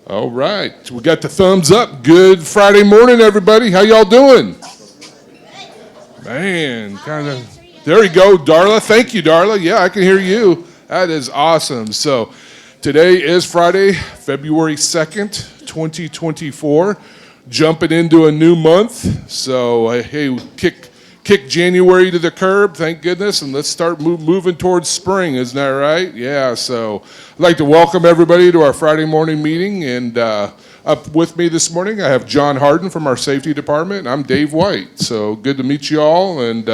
All right, we got the thumbs up. Good Friday morning, everybody. How y'all doing? Man, kind of. There you go, Darla. Thank you, Darla. Yeah, I can hear you. That is awesome. So today is Friday, February 2nd, 2024. Jumping into a new month. So, hey, kick January to the curb, thank goodness, and let's start moving towards spring, isn't that right? Yeah, so I'd like to welcome everybody to our Friday morning meeting, and up with me this morning I have John Harden from our safety department, and I'm Dave White. So good to meet you all, and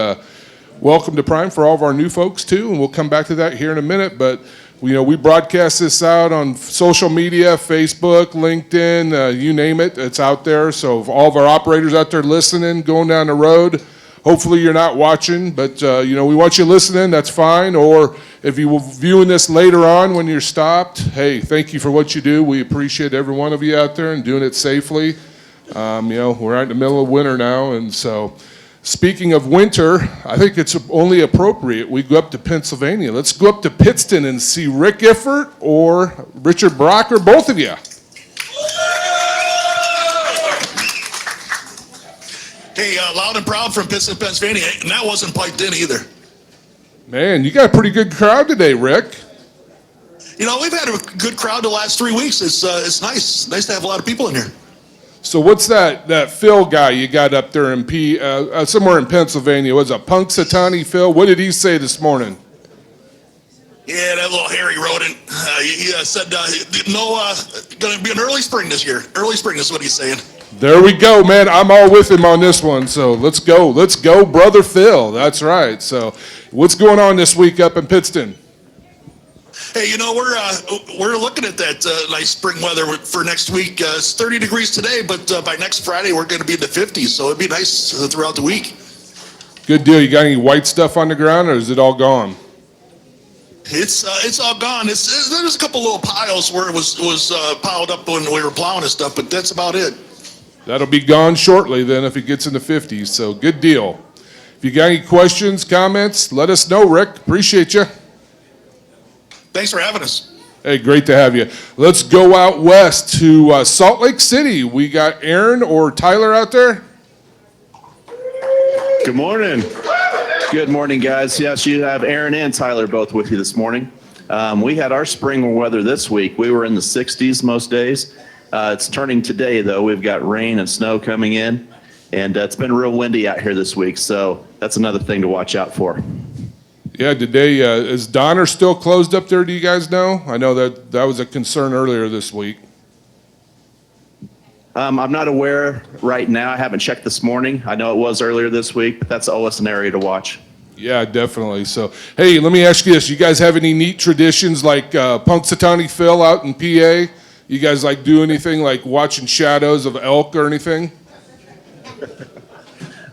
welcome to Prime for all of our new folks too, and we'll come back to that here in a minute, but we broadcast this out on social media, Facebook, LinkedIn, you name it, it's out there. So all of our operators out there listening, going down the road, hopefully you're not watching, but we want you listening, that's fine. Or if you were viewing this later on when you're stopped, hey, thank you for what you do. We appreciate every one of you out there and doing it safely. We're right in the middle of winter now, and so speaking of winter, I think it's only appropriate we go up to Pennsylvania. Let's go up to Pittston and see Rick Iffert or Richard Brock or both of you. Hey, loud and proud from Pittston, Pennsylvania, and that wasn't piped in either. Man, you got a pretty good crowd today, Rick. We've had a good crowd the last 3 weeks. It's nice to have a lot of people in here. So what's that Phil guy you got up there in somewhere in Pennsylvania? Was it Punxsutawney Phil? What did he say this morning? Yeah, that little hairy rodent. He said going to be an early spring this year. Early spring is what he's saying. There we go, man. I'm all with him on this one. So let's go, brother Phil. That's right. So what's going on this week up in Pittston? Hey, we're looking at that nice spring weather for next week. It's 30 degrees today, but by next Friday we're going to be in the 50s, so it'd be nice throughout the week. Good deal. You got any white stuff on the ground, or is it all gone? It's all gone. There's a couple little piles where it was piled up when we were plowing and stuff, but that's about it. That'll be gone shortly then if it gets in the 50s, so good deal. If you got any questions, comments, let us know, Rick. Appreciate you. Thanks for having us. Hey, great to have you. Let's go out west to Salt Lake City. We got Aaron or Tyler out there. Good morning. Good morning, guys. Yes, you have Aaron and Tyler both with you this morning. We had our spring weather this week. We were in the 60s most days. It's turning today, though. We've got rain and snow coming in, and it's been real windy out here this week, so that's another thing to watch out for. Yeah, is Donner still closed up there, do you guys know? I know that was a concern earlier this week. I'm not aware right now. I haven't checked this morning. I know it was earlier this week, but that's always an area to watch. Yeah, definitely. So, hey, let me ask you this. You guys have any neat traditions like Punxsutawney Phil out in PA? You guys do anything like watching shadows of elk or anything?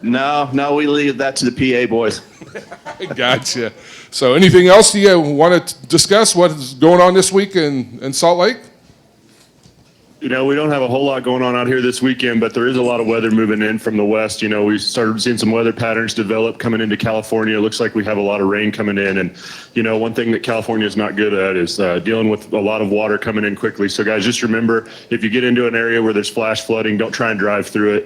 No, we leave that to the PA boys. Gotcha. So anything else you want to discuss? What is going on this week in Salt Lake? We don't have a whole lot going on out here this weekend, but there is a lot of weather moving in from the west. We started seeing some weather patterns develop coming into California. It looks like we have a lot of rain coming in. And, one thing that California is not good at is dealing with a lot of water coming in quickly. So, guys, just remember, if you get into an area where there's flash flooding, don't try and drive through it.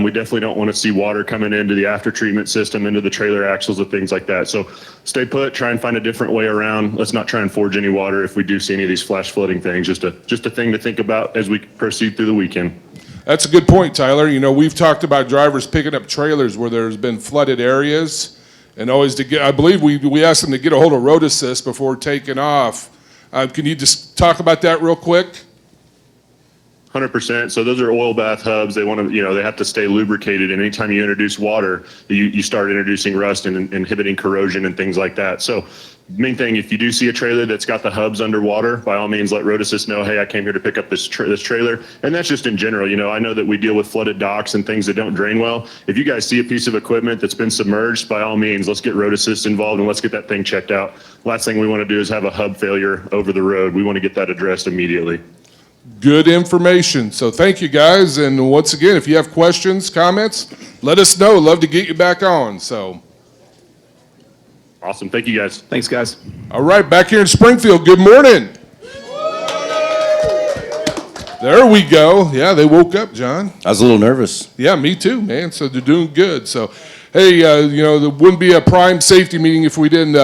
We definitely don't want to see water coming into the after treatment system, into the trailer axles and things like that. So stay put, try and find a different way around. Let's not try and forge any water if we do see any of these flash flooding things. Just a thing to think about as we proceed through the weekend. That's a good point, Tyler. We've talked about drivers picking up trailers where there's been flooded areas, and always I believe we asked them to get a hold of road assist before taking off. Can you just talk about that real quick? 100%. So those are oil bath hubs. They want to, they have to stay lubricated. And anytime you introduce water, you start introducing rust and inhibiting corrosion and things like that. So main thing, if you do see a trailer that's got the hubs underwater, by all means, let Road Assist know, hey, I came here to pick up this trailer. And that's just in general. I know that we deal with flooded docks and things that don't drain well. If you guys see a piece of equipment that's been submerged, by all means, let's get Road Assist involved and let's get that thing checked out. Last thing we want to do is have a hub failure over the road. We want to get that addressed immediately. Good information. So thank you, guys. And once again, if you have questions, comments, let us know. Love to get you back on. So awesome. Thank you, guys. Thanks, guys. All right, back here in Springfield, good morning. There we go. Yeah, they woke up, John. I was a little nervous. Yeah, me too, man. So they're doing good. So, hey, there wouldn't be a prime safety meeting if we didn't,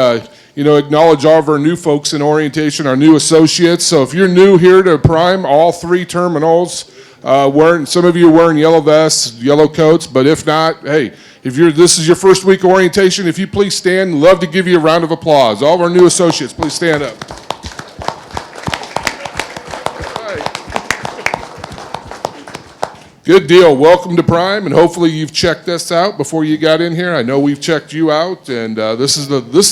acknowledge all of our new folks in orientation, our new associates. So if you're new here to Prime, all 3 terminals, some of you are wearing yellow vests, yellow coats, but if not, hey, this is your first week of orientation, if you please stand, love to give you a round of applause. All of our new associates, please stand up. Good deal. Welcome to Prime, and hopefully you've checked us out before you got in here. I know we've checked you out, and this is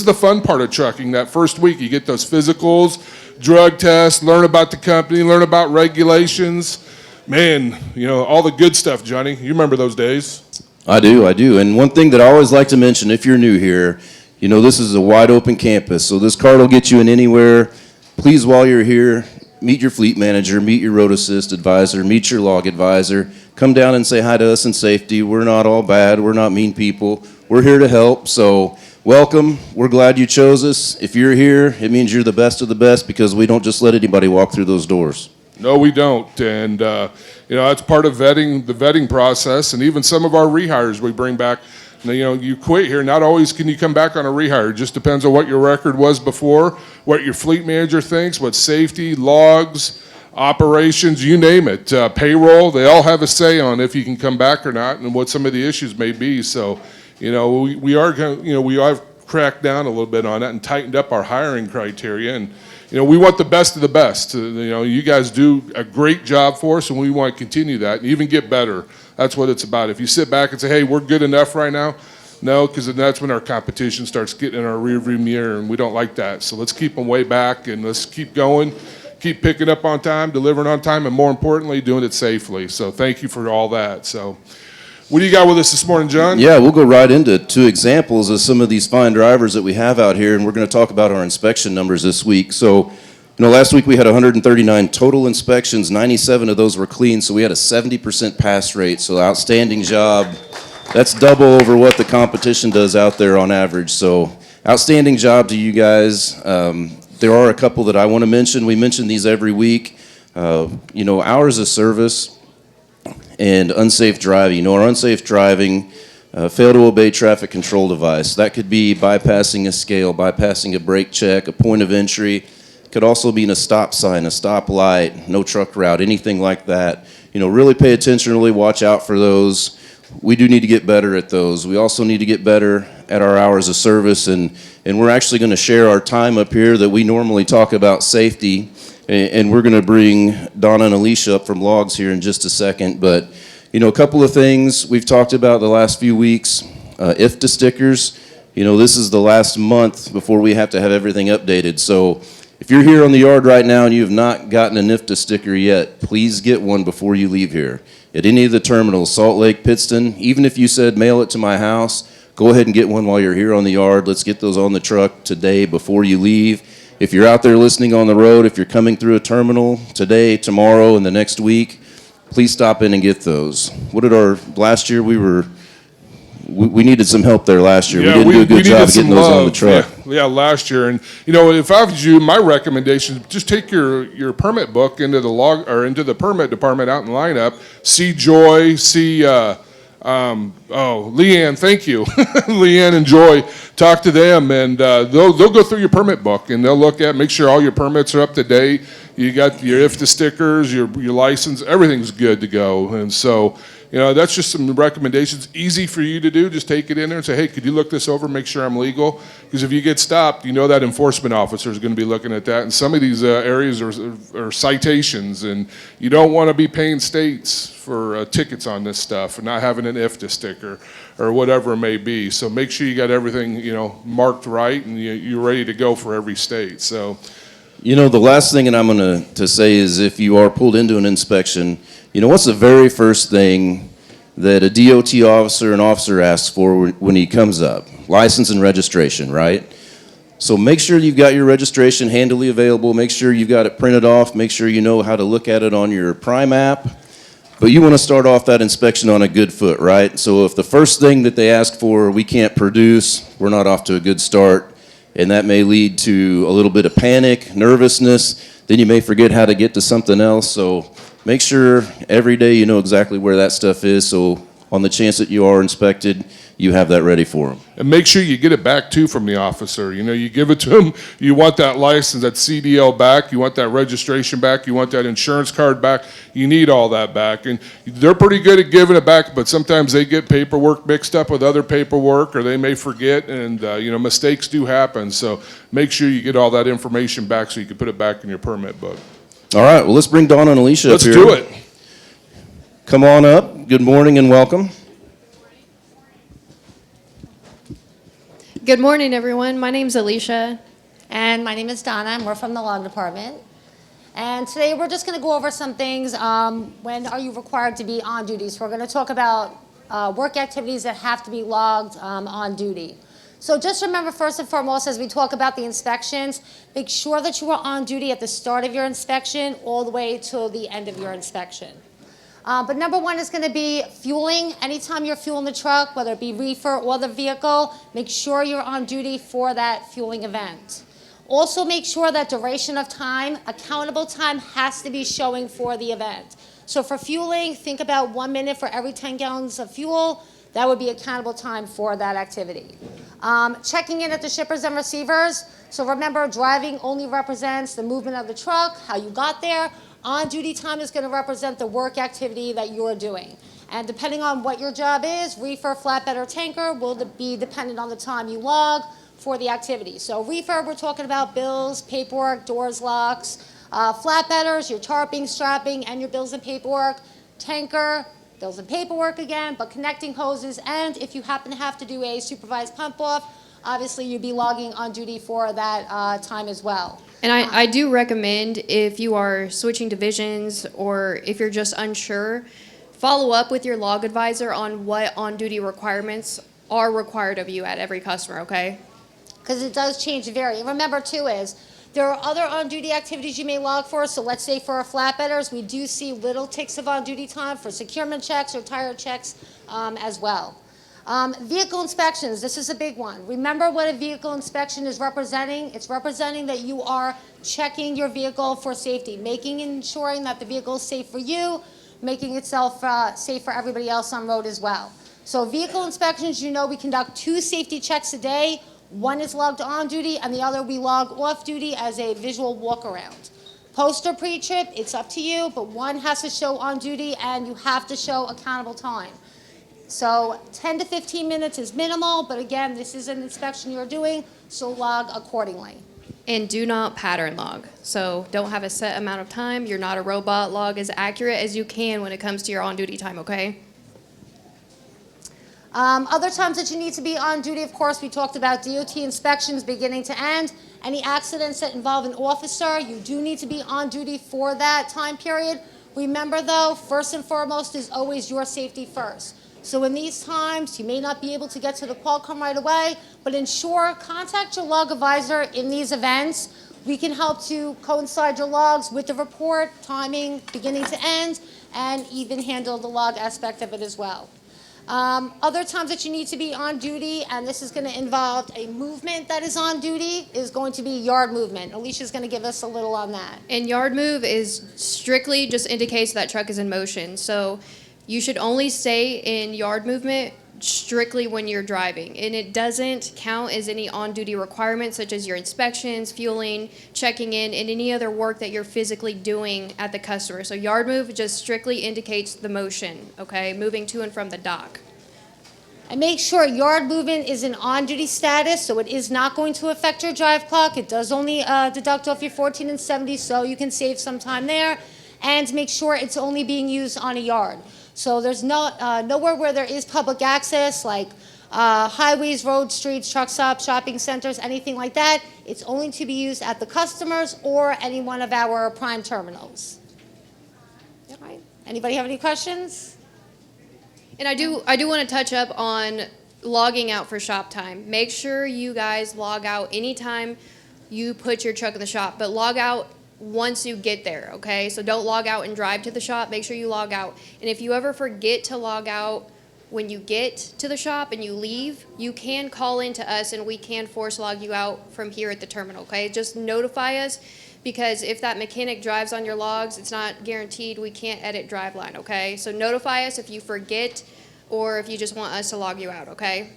the fun part of trucking. That first week, you get those physicals, drug tests, learn about the company, learn about regulations. Man, all the good stuff, Johnny. You remember those days? I do. And one thing that I always like to mention, if you're new here, this is a wide open campus, so this card will get you in anywhere. Please, while you're here, meet your fleet manager, meet your road assist advisor, meet your log advisor. Come down and say hi to us in safety. We're not all bad. We're not mean people. We're here to help. So welcome. We're glad you chose us. If you're here, it means you're the best of the best because we don't just let anybody walk through those doors. No, we don't. And, that's part of the vetting process. And even some of our rehires we bring back. You quit here. Not always can you come back on a rehire. It just depends on what your record was before, what your fleet manager thinks, what safety, logs, operations, you name it, payroll. They all have a say on if you can come back or not, and what some of the issues may be. So, we have cracked down a little bit on that and tightened up our hiring criteria. And we want the best of the best. You guys do a great job for us, and we want to continue that and even get better. That's what it's about. If you sit back and say, hey, we're good enough right now, no, because then that's when our competition starts getting in our rearview mirror, and we don't like that. So let's keep them way back, and let's keep going, keep picking up on time, delivering on time, and more importantly, doing it safely. So thank you for all that. So what do you got with us this morning, John? Yeah, we'll go right into 2 examples of some of these fine drivers that we have out here, and we're going to talk about our inspection numbers this week. So, last week we had 139 total inspections, 97 of those were clean, so we had a 70% pass rate, so outstanding job. That's double over what the competition does out there on average, so outstanding job to you guys. There are a couple that I want to mention. We mention these every week. Hours of service and unsafe driving. Our unsafe driving, fail to obey traffic control device. That could be bypassing a scale, bypassing a brake check, a point of entry. Could also be in a stop sign, a stop light, no truck route, anything like that. Really pay attention, really watch out for those. We do need to get better at those. We also need to get better at our hours of service, and we're actually going to share our time up here that we normally talk about safety, and we're going to bring Donna and Alicia up from logs here in just a second. But, a couple of things we've talked about the last few weeks, IFTA stickers. This is the last month before we have to have everything updated. So if you're here on the yard right now and you have not gotten an IFTA sticker yet, please get one before you leave here. At any of the terminals, Salt Lake, Pittston, even if you said mail it to my house, go ahead and get one while you're here on the yard. Let's get those on the truck today before you leave. If you're out there listening on the road, if you're coming through a terminal today, tomorrow, and the next week, please stop in and get those. Last year we needed some help there last year. Yeah, we didn't do a good job of getting those on the truck. Yeah, last year. And if I was you, my recommendation is just take your permit book into the permit department out in lineup. See Joy, see Leanne, thank you. Leanne and Joy, talk to them, and they'll go through your permit book, and they'll look at, make sure all your permits are up to date. You got your IFTA stickers, your license, everything's good to go. And so, that's just some recommendations. Easy for you to do. Just take it in there and say, hey, could you look this over, make sure I'm legal? Because if you get stopped, that enforcement officer is going to be looking at that. And some of these areas are citations, and you don't want to be paying states for tickets on this stuff and not having an IFTA sticker or whatever it may be. So make sure you got everything, marked right, and you're ready to go for every state. So, the last thing that I'm going to say is if you are pulled into an inspection, what's the very first thing that a DOT officer, an officer asks for when he comes up? License and registration, right? So make sure you've got your registration handily available. Make sure you've got it printed off. Make sure you know how to look at it on your Prime app. But you want to start off that inspection on a good foot, right? So if the first thing that they ask for we can't produce, we're not off to a good start. And that may lead to a little bit of panic, nervousness. Then you may forget how to get to something else. So make sure every day you know exactly where that stuff is, so on the chance that you are inspected, you have that ready for them. And make sure you get it back too from the officer. You know, you give it to them, you want that license, that CDL back, you want that registration back, you want that insurance card back, you need all that back. And they're pretty good at giving it back, but sometimes they get paperwork mixed up with other paperwork, or they may forget, and you know, mistakes do happen. So make sure you get all that information back so you can put it back in your permit book. All right, well, let's bring Dawn and Alicia Let's up here. do it. Come on up. Good morning and welcome. Good morning, everyone. My name's Alicia. And my name is Donna, and we're from the law department. And today we're just going to go over some things. When are you required to be on duty? So we're going to talk about work activities that have to be logged on duty. So just remember, first and foremost, as we talk about the inspections, make sure that you are on duty at the start of your inspection all the way till the end of your inspection. But number one is going to be fueling. Anytime you're fueling the truck, whether it be reefer or the vehicle, make sure you're on duty for that fueling event. Also make sure that duration of time, accountable time, has to be showing for the event. So for fueling, think about 1 minute for every 10 gallons of fuel. That would be accountable time for that activity. Checking in at the shippers and receivers. So remember, driving only represents the movement of the truck, how you got there. On-duty time is going to represent the work activity that you're doing. And depending on what your job is, reefer, flatbed, or tanker will be dependent on the time you log for the activity. So reefer, we're talking about bills, paperwork, doors, locks. Flatbedders, your tarping, strapping, and your bills and paperwork. Tanker, bills and paperwork again, but connecting hoses. And if you happen to have to do a supervised pump off, obviously you'd be logging on duty for that time as well. And I do recommend, if you are switching divisions or if you're just unsure, follow up with your log advisor on what on-duty requirements are required of you at every customer, okay? Because it does change and vary. And remember, too, is there are other on-duty activities you may log for. So let's say for our flatbedders, we do see little ticks of on-duty time for securement checks or tire checks as well. Vehicle inspections, this is a big one. Remember what a vehicle inspection is representing. It's representing that you are checking your vehicle for safety, ensuring that the vehicle is safe for you, making itself safe for everybody else on road as well. So vehicle inspections, you know, we conduct 2 safety checks a day. One is logged on duty, and the other we log off duty as a visual walk around. Post or pre-trip, it's up to you, but one has to show on duty, and you have to show accountable time. So 10 to 15 minutes is minimal, but again, this is an inspection you're doing, so log accordingly. And do not pattern log. So don't have a set amount of time. You're not a robot. Log as accurate as you can when it comes to your on-duty time, okay? Other times that you need to be on duty, of course, we talked about DOT inspections beginning to end. Any accidents that involve an officer, you do need to be on duty for that time period. Remember, though, first and foremost is always your safety first. So in these times, you may not be able to get to the Qualcomm right away, but ensure, contact your log advisor in these events. We can help to coincide your logs with the report, timing, beginning to end, and even handle the log aspect of it as well. Other times that you need to be on duty, and this is going to involve a movement that is on duty, is going to be yard movement. Alicia's going to give us a little on that. And yard move is strictly just indicates that truck is in motion. So you should only stay in yard movement strictly when you're driving. And it doesn't count as any on-duty requirements such as your inspections, fueling, checking in, and any other work that you're physically doing at the customer. So yard move just strictly indicates the motion, okay, moving to and from the dock. And make sure yard movement is in on-duty status, so it is not going to affect your drive clock. It does only deduct off your 14 and 70, so you can save some time there. And make sure it's only being used on a yard. So there's nowhere where there is public access, like highways, roads, streets, truck stops, shopping centers, anything like that. It's only to be used at the customers or any one of our prime terminals. All right. Anybody have any questions? And I do want to touch up on logging out for shop time. Make sure you guys log out anytime you put your truck in the shop, but log out once you get there, okay? So don't log out and drive to the shop. Make sure you log out. And if you ever forget to log out when you get to the shop and you leave, you can call in to us and we can force log you out from here at the terminal, okay? Just notify us because if that mechanic drives on your logs, it's not guaranteed. We can't edit drive line, okay? So notify us if you forget or if you just want us to log you out, okay?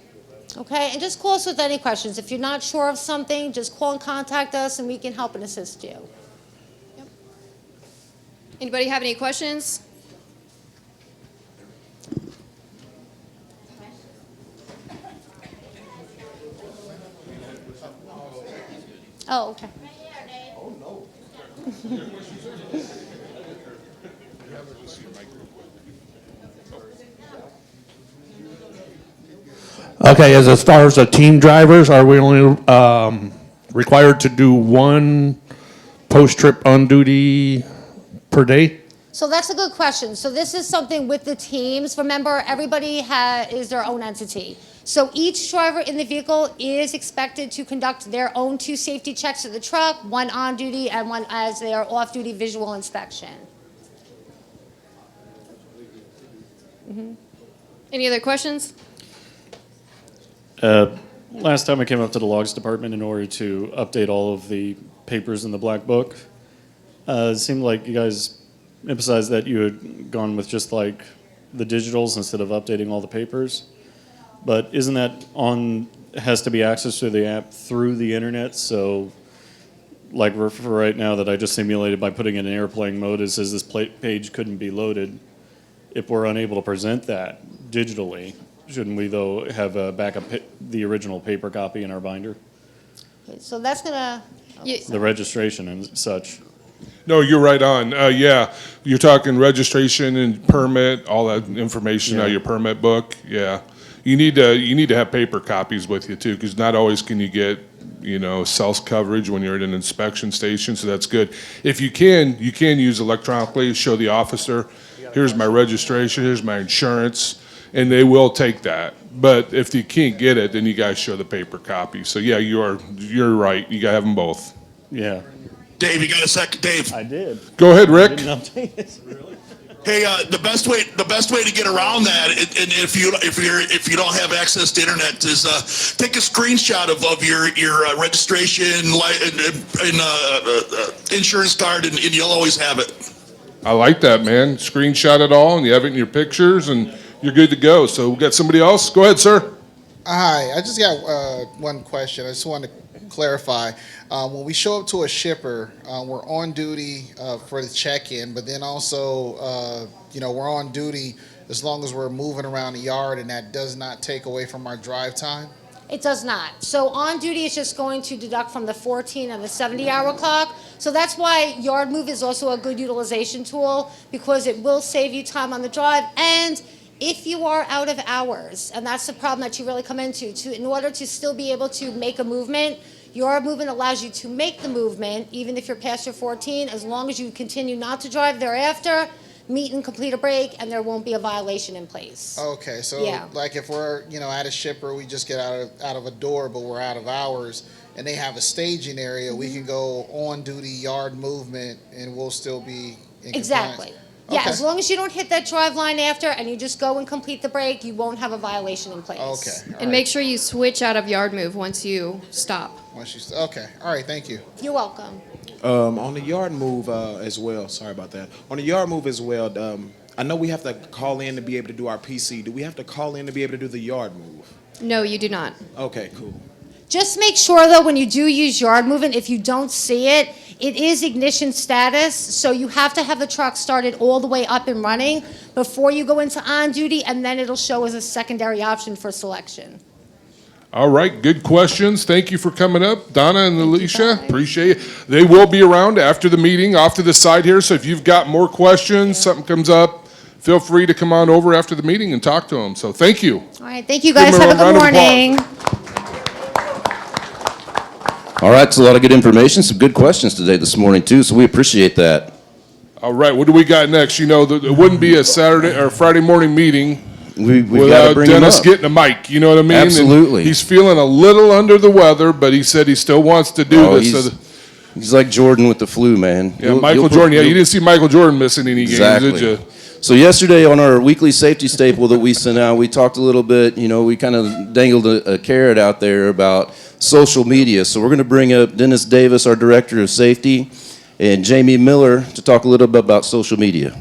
Okay, and just call us with any questions. If you're not sure of something, just call and contact us and we can help and assist you. Anybody have any questions? Oh, okay. Okay, as far as the team drivers, are we only required to do one post-trip on duty per day? So that's a good question. So this is something with the teams. Remember, everybody is their own entity. So each driver in the vehicle is expected to conduct their own 2 safety checks of the truck, one on duty and one as their off-duty visual inspection. Any other questions? Last time I came up to the logs department in order to update all of the papers in the black book, it seemed like you guys emphasized that you had gone with just like the digitals instead of updating all the papers. But isn't that has to be accessed to the app through the internet? So like for right now that I just simulated by putting it in airplane mode, it says this page couldn't be loaded. If we're unable to present that digitally, shouldn't we though have a backup, the original paper copy in our binder? So that's gonna, The registration and such. No, you're right on. Yeah, you're talking registration and permit, all that information out of your permit book. Yeah, you need to have paper copies with you too, because not always can you get cell coverage when you're at an inspection station. So that's good. If you can use electronically. Show the officer, here's my registration, here's my insurance, and they will take that. But if you can't get it, then you guys show the paper copy. So yeah, you're right. You gotta have them both. Yeah. Dave, you got a second? Dave. I did. Go ahead, Rick. I didn't update it. Hey, the best way to get around that, and if you don't have access to internet, is take a screenshot of your registration and insurance card, and you'll always have it. I like that, man. Screenshot it all, and you have it in your pictures, and you're good to go. So we got somebody else. Go ahead, sir. Hi, I just got one question. I just want to clarify. When we show up to a shipper, we're on duty for the check-in, but then also, we're on duty as long as we're moving around the yard, and that does not take away from our drive time? it does not. So on duty is just going to deduct from the 14 and the 70-hour clock. So that's why yard move is also a good utilization tool, because it will save you time on the drive. And if you are out of hours, and that's the problem that you really come into, in order to still be able to make a movement, yard movement allows you to make the movement, even if you're past your 14, as long as you continue not to drive thereafter, meet and complete a break, and there won't be a violation in place. Okay, so Yeah. like if we're, at a shipper, we just get out of a door, but we're out of hours, and they have a staging area, we can go on duty yard movement, and we'll still be in compliance. Exactly. Yeah, Okay. as long as you don't hit that drive line after, and you just go and complete the break, you won't have a violation in place. Okay. And make sure you switch out of yard move once you stop. Okay. All right. Thank you. You're welcome. On the yard move as well, sorry about that. On the yard move as well, I know we have to call in to be able to do our PC. Do we have to call in to be able to do the yard move? No, you do not. Okay, cool. Just make sure, though, when you do use yard movement, if you don't see it, it is ignition status, so you have to have the truck started all the way up and running before you go into on duty, and then it'll show as a secondary option for selection. All right, good questions. Thank you for coming up, Donna and Alicia. guys. Appreciate it. They will be around after the meeting, off to the side here. So if you've got more questions, something comes up, feel free to come on over after the meeting and talk to them. So thank you. All right, thank you, guys. Give them Have a a good round of applause. morning. All right, it's a lot of good information, some good questions today, this morning, too, so we appreciate that. All right, what do we got next? You know, it wouldn't be a Saturday or Friday morning meeting We've got to without bring him Dennis up. getting a mic. You know what I mean? And Absolutely. he's feeling a little under the weather, but he said he still wants to do Oh, this. he's like Jordan with the flu, man. Yeah, Michael Jordan. Yeah, you didn't see Michael Jordan missing any games, did you? So yesterday on our weekly safety staple that we sent out, we talked a little bit, we kind of dangled a carrot out there about social media. So we're going to bring up Dennis Davis, our Director of Safety. and Jamie Miller to talk a little bit about social media.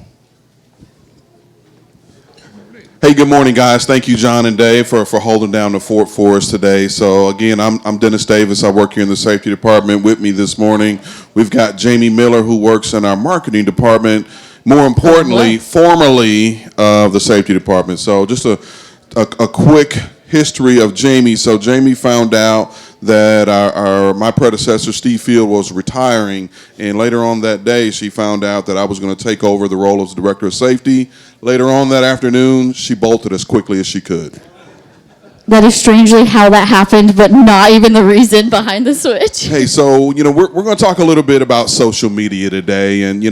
Hey, good morning, guys. Thank you, John and Dave, for holding down the fort for us today. So, again, I'm Dennis Davis. I work here in the safety department. With me this morning, we've got Jamie Miller, who works in our marketing department, more importantly, formerly of the safety department. So just a quick history of Jamie. So Jamie found out that my predecessor, Steve Field, was retiring, and later on that day, she found out that I was going to take over the role as director of safety. Later on that afternoon, she bolted as quickly as she could. That is strangely how that happened, but not even the reason behind the switch. Hey, so, we're going to talk a little bit about social media today, and,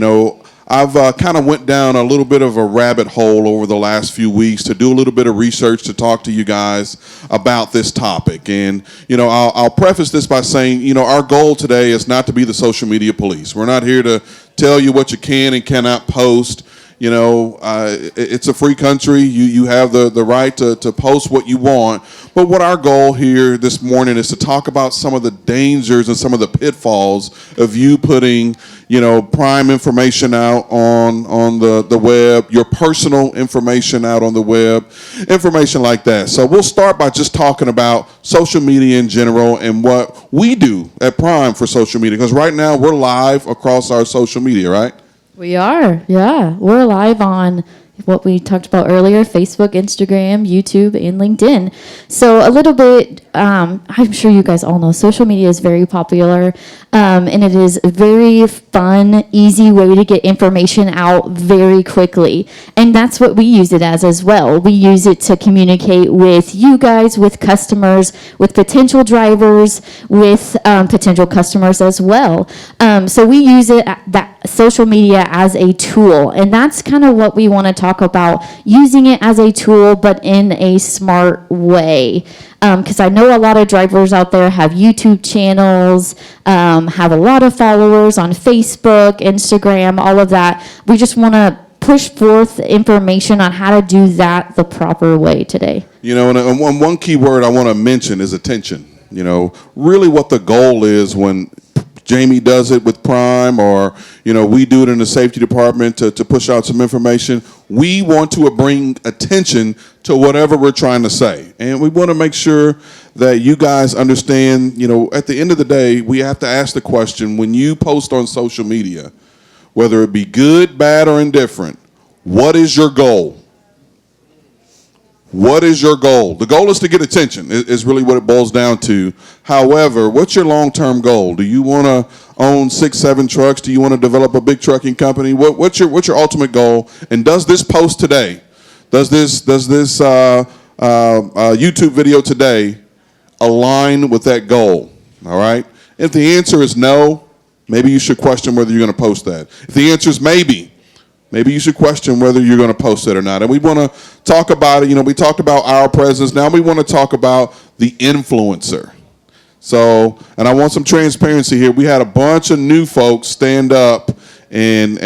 I've kind of went down a little bit of a rabbit hole over the last few weeks to do a little bit of research to talk to you guys about this topic. And, I'll preface this by saying, our goal today is not to be the social media police. We're not here to tell you what you can and cannot post. It's a free country. You have the right to post what you want. But what our goal here this morning is to talk about some of the dangers and some of the pitfalls of you putting, prime information out on the web, your personal information out on the web, information like that. So we'll start by just talking about social media in general and what we do at Prime for social media. Because right now we're live across our social media, right? We are, yeah. We're live on what we talked about earlier, Facebook, Instagram, YouTube, and LinkedIn. So a little bit, I'm sure you guys all know, social media is very popular, and it is a very fun, easy way to get information out very quickly. And that's what we use it as well. We use it to communicate with you guys, with customers, with potential drivers, with potential customers as well. So we use it, that social media, as a tool, and that's kind of what we want to talk about, using it as a tool but in a smart way, because I know a lot of drivers out there have YouTube channels, have a lot of followers on Facebook, Instagram, all of that. We just want to push forth information on how to do that the proper way today. And one key word I want to mention is attention. Really what the goal is when Jamie does it with Prime, or we do it in the safety department to push out some information. We want to bring attention to whatever we're trying to say, and we want to make sure that you guys understand. At the end of the day, we have to ask the question: when you post on social media, whether it be good, bad, or indifferent, what is your goal? What is your goal? The goal is to get attention, is really what it boils down to. However, what's your long-term goal? Do you want to own 6-7 trucks? Do you want to develop a big trucking company? What's your ultimate goal? And does this post today, does this YouTube video today align with that goal? All right? If the answer is no, maybe you should question whether you're going to post that. If the answer is maybe you should question whether you're going to post it or not. And we want to talk about it. We talked about our presence. Now we want to talk about the influencer. So, and I want some transparency here. We had a bunch of new folks stand up, and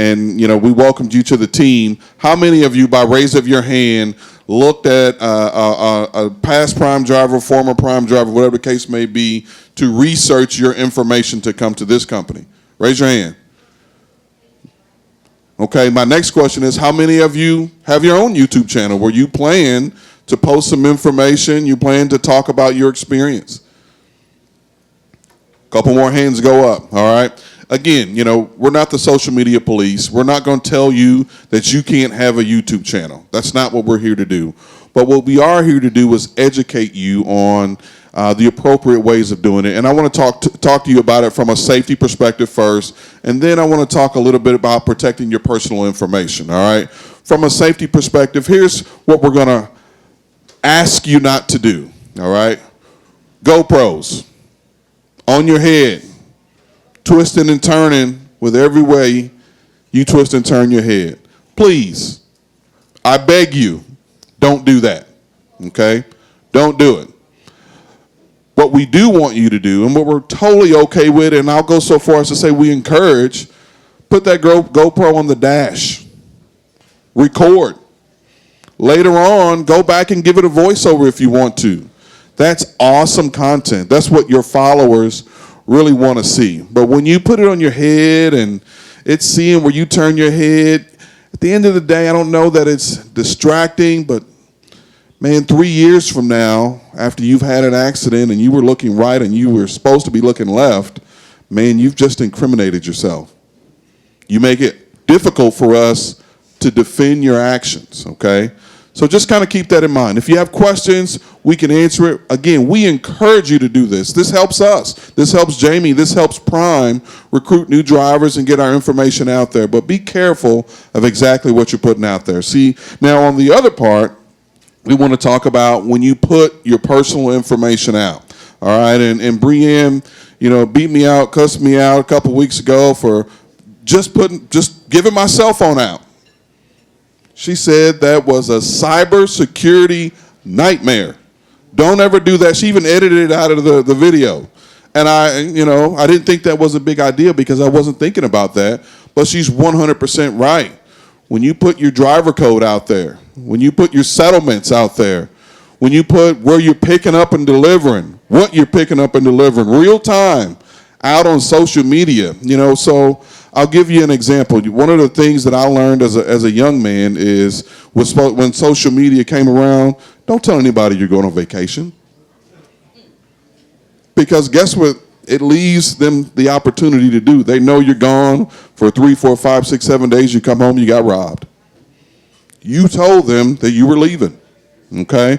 we welcomed you to the team. How many of you, by raise of your hand, looked at a past Prime driver, former Prime driver, whatever the case may be, to research your information to come to this company? Raise your hand. Okay, my next question is, how many of you have your own YouTube channel where you plan to post some information, you plan to talk about your experience? A couple more hands go up, all right? Again, we're not the social media police. We're not going to tell you that you can't have a YouTube channel. That's not what we're here to do. But what we are here to do is educate you on the appropriate ways of doing it. And I want to talk to you about it from a safety perspective first, and then I want to talk a little bit about protecting your personal information, all right? From a safety perspective, here's what we're going to ask you not to do, all right? GoPros on your head, twisting and turning with every way you twist and turn your head. Please, I beg you, don't do that, okay? Don't do it. What we do want you to do, and what we're totally okay with, and I'll go so far as to say we encourage, put that GoPro on the dash. Record. Later on, go back and give it a voiceover if you want to. That's awesome content. That's what your followers really want to see. But when you put it on your head and it's seeing where you turn your head, at the end of the day, I don't know that it's distracting, but man, 3 years from now, after you've had an accident and you were looking right and you were supposed to be looking left, man, you've just incriminated yourself. You make it difficult for us to defend your actions, okay? So just kind of keep that in mind. If you have questions, we can answer it. Again, we encourage you to do this. This helps us. This helps Jamie. This helps Prime recruit new drivers and get our information out there. But be careful of exactly what you're putting out there. See, now on the other part, we want to talk about when you put your personal information out. All right, and Brienne, beat me out, cussed me out a couple weeks ago for just giving my cell phone out. She said that was a cybersecurity nightmare. Don't ever do that. She even edited it out of the video. And I didn't think that was a big idea because I wasn't thinking about that. But she's 100% right. When you put your driver code out there, when you put your settlements out there, when you put where you're picking up and delivering, what you're picking up and delivering, real time, out on social media, so I'll give you an example. One of the things that I learned as a young man is when social media came around, don't tell anybody you're going on vacation. Because guess what it leaves them the opportunity to do? They know you're gone for 3, 4, 5, 6, 7 days. You come home, you got robbed. You told them that you were leaving, okay?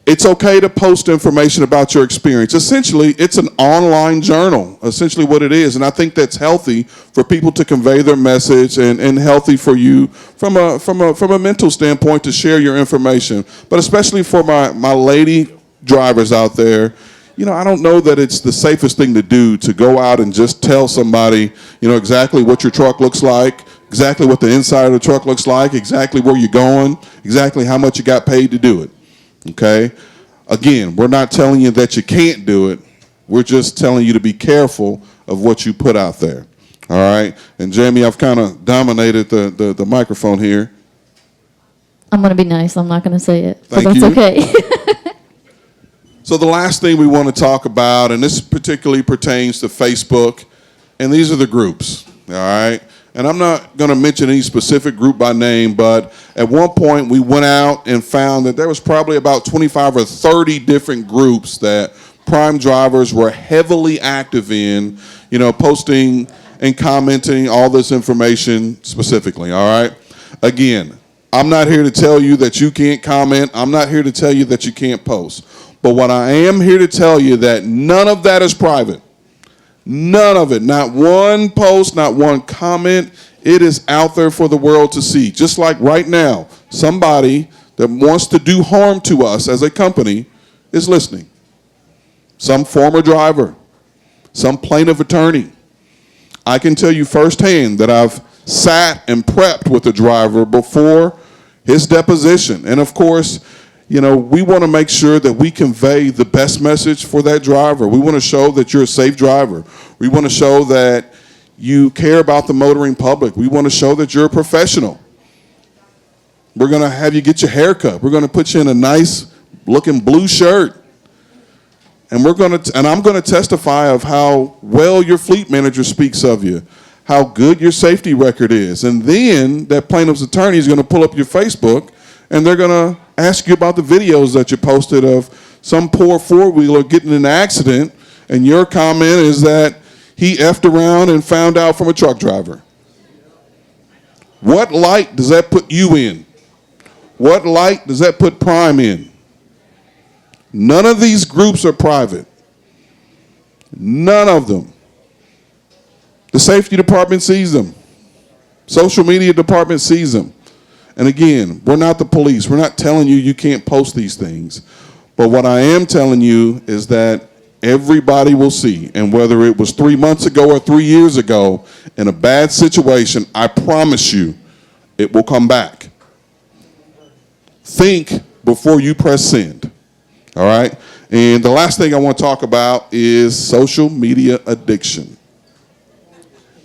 It's okay to post information about your experience. Essentially, it's an online journal, essentially what it is. And I think that's healthy for people to convey their message and healthy for you from a mental standpoint to share your information. But especially for my lady drivers out there, I don't know that it's the safest thing to do to go out and just tell somebody, exactly what your truck looks like, exactly what the inside of the truck looks like, exactly where you're going, exactly how much you got paid to do it. Okay? Again, we're not telling you that you can't do it. We're just telling you to be careful of what you put out there. All right? And Jamie, I've kind of dominated the microphone here. I'm going to be nice. I'm not going to say it. Thank but that's you. okay. So the last thing we want to talk about, and this particularly pertains to Facebook, and these are the groups. All right? And I'm not going to mention any specific group by name, but at one point we went out and found that there was probably about 25 or 30 different groups that Prime drivers were heavily active in, posting and commenting all this information specifically, all right? Again, I'm not here to tell you that you can't comment. I'm not here to tell you that you can't post. But what I am here to tell you that none of that is private. None of it, not one post, not one comment. It is out there for the world to see. Just like right now, somebody that wants to do harm to us as a company is listening. Some former driver, some plaintiff attorney. I can tell you firsthand that I've sat and prepped with the driver before his deposition. And of course, we want to make sure that we convey the best message for that driver. We want to show that you're a safe driver. We want to show that you care about the motoring public. We want to show that you're a professional. We're going to have you get your hair cut. We're going to put you in a nice looking blue shirt. And I'm going to testify of how well your fleet manager speaks of you, how good your safety record is. And then that plaintiff's attorney is going to pull up your Facebook and they're going to ask you about the videos that you posted of some poor four-wheeler getting in an accident, and your comment is that he effed around and found out from a truck driver. What light does that put you in? What light does that put Prime in? None of these groups are private. None of them. The safety department sees them. Social media department sees them. And again, we're not the police. We're not telling you can't post these things. But what I am telling you is that everybody will see. And whether it was 3 months ago or 3 years ago, in a bad situation, I promise you, it will come back. Think before you press send. All right? And the last thing I want to talk about is social media addiction.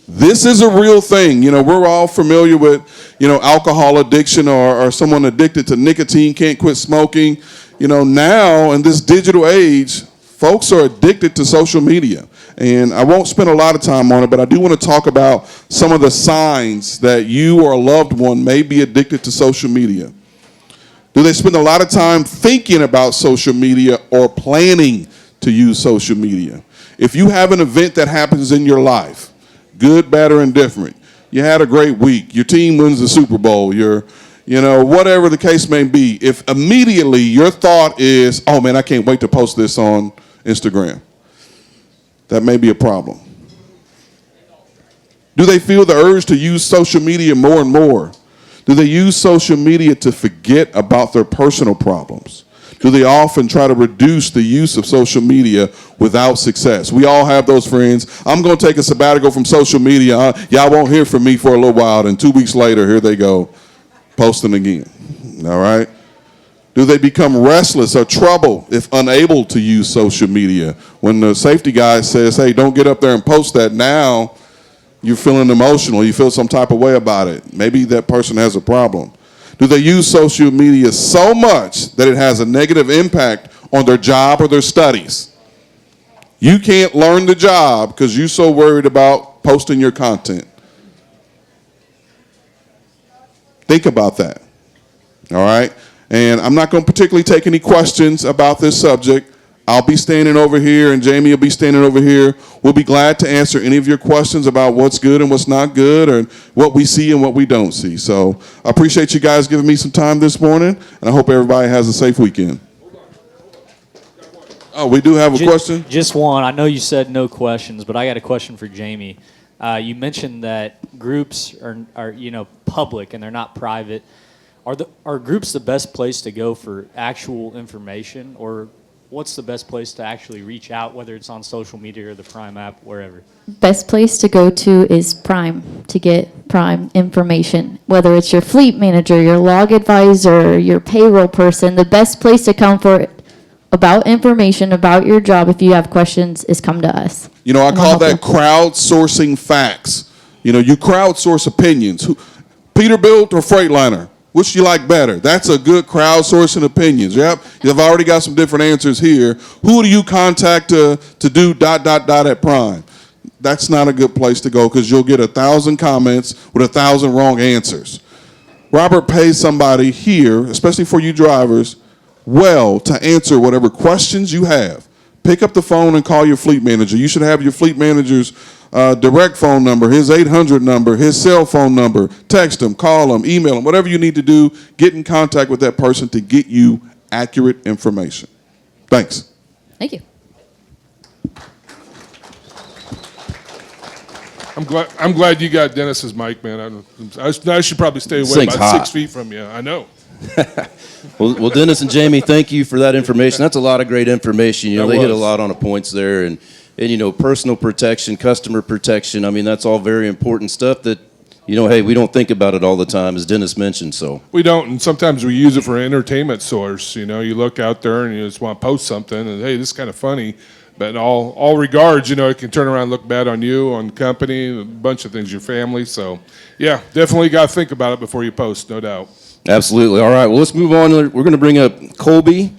This is a real thing. We're all familiar with, alcohol addiction or someone addicted to nicotine, can't quit smoking. Now, in this digital age, Folks are addicted to social media. And I won't spend a lot of time on it, but I do want to talk about some of the signs that you or a loved one may be addicted to social media. Do they spend a lot of time thinking about social media or planning to use social media? If you have an event that happens in your life, good, bad, or indifferent, you had a great week, your team wins the Super Bowl, whatever the case may be, if immediately your thought is, oh man, I can't wait to post this on Instagram, that may be a problem. Do they feel the urge to use social media more and more? Do they use social media to forget about their personal problems? Do they often try to reduce the use of social media without success? We all have those friends. I'm going to take a sabbatical from social media. Y'all won't hear from me for a little while, and 2 weeks later, here they go, posting again. All right? Do they become restless or troubled if unable to use social media? When the safety guy says, hey, don't get up there and post that, now you're feeling emotional. You feel some type of way about it. Maybe that person has a problem. Do they use social media so much that it has a negative impact on their job or their studies? You can't learn the job because you're so worried about posting your content. Think about that. All right? And I'm not going to particularly take any questions about this subject. I'll be standing over here, and Jamie will be standing over here. We'll be glad to answer any of your questions about what's good and what's not good, or what we see and what we don't see. So I appreciate you guys giving me some time this morning, and I hope everybody has a safe weekend. Oh, we do have a question? Just one. I know you said no questions, but I got a question for Jamie. You mentioned that groups are public and they're not private. Are groups the best place to go for actual information, or what's the best place to actually reach out, whether it's on social media or the Prime app, wherever? Best place to go to is Prime to get Prime information. Whether it's your fleet manager, your log advisor, your payroll person, the best place to come for about information about your job if you have questions is come to us. I call that crowdsourcing facts. You crowdsource opinions. Peterbilt or Freightliner? Which do you like better? That's a good crowdsourcing opinions. Yep, you've already got some different answers here. Who do you contact to do ... at Prime? That's not a good place to go because you'll get 1,000 comments with 1,000 wrong answers. Robert pays somebody here, especially for you drivers, well to answer whatever questions you have. Pick up the phone and call your fleet manager. You should have your fleet manager's direct phone number, his 800 number, his cell phone number. Text him, call him, email him, whatever you need to do. Get in contact with that person to get you accurate information. Thanks. Thank you. I'm glad you got Dennis's mic, man. I should probably stay away about 6 feet from you. I know. Well, Dennis and Jamie, thank you for that information. That's a lot of great information. They hit a lot on the points there, and personal protection, customer protection. I mean, that's all very important stuff that, hey, we don't think about it all the time, as Dennis mentioned. So we don't, and sometimes we use it for an entertainment source. You look out there and you just want to post something, and hey, this is kind of funny. But in all regards, it can turn around and look bad on you, on the company, a bunch of things, your family. So, yeah, definitely got to think about it before you post, no doubt. Absolutely. All right, well, let's move on. We're going to bring up Colby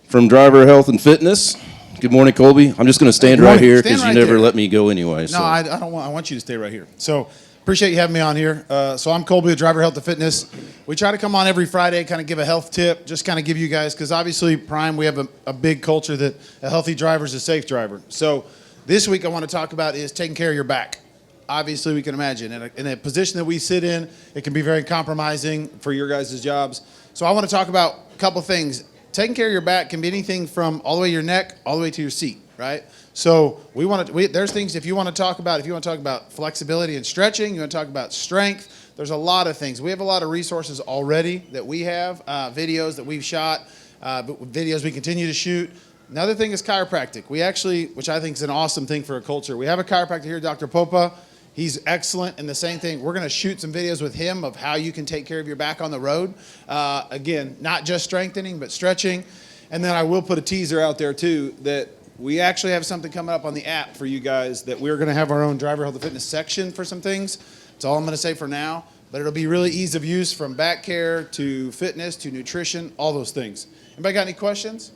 from Driver Health and Fitness. Good morning, Colby. I'm just going to stand right here because you never let me go anyway. No, I don't want. I want you to stay right here. So appreciate you having me on here. So I'm Colby with Driver Health and Fitness. We try to come on every Friday, kind of give a health tip, just kind of give you guys, because obviously Prime, we have a big culture that a healthy driver is a safe driver. So this week I want to talk about is taking care of your back. Obviously, we can imagine in a position that we sit in, it can be very compromising for your guys' jobs. So I want to talk about a couple things. Taking care of your back can be anything from all the way to your neck, all the way to your seat, right? So there's things if you want to talk about flexibility and stretching, you want to talk about strength, there's a lot of things. We have a lot of resources already that we have, videos that we've shot, videos we continue to shoot. Another thing is chiropractic. We actually, which I think is an awesome thing for a culture, we have a chiropractor here, Dr. Popa. He's excellent, and the same thing, we're going to shoot some videos with him of how you can take care of your back on the road. Again, not just strengthening, but stretching. And then I will put a teaser out there, too, that we actually have something coming up on the app for you guys that we're going to have our own Driver Health and Fitness section for some things. That's all I'm going to say for now, but it'll be really ease of use from back care to fitness to nutrition, all those things. Anybody got any questions?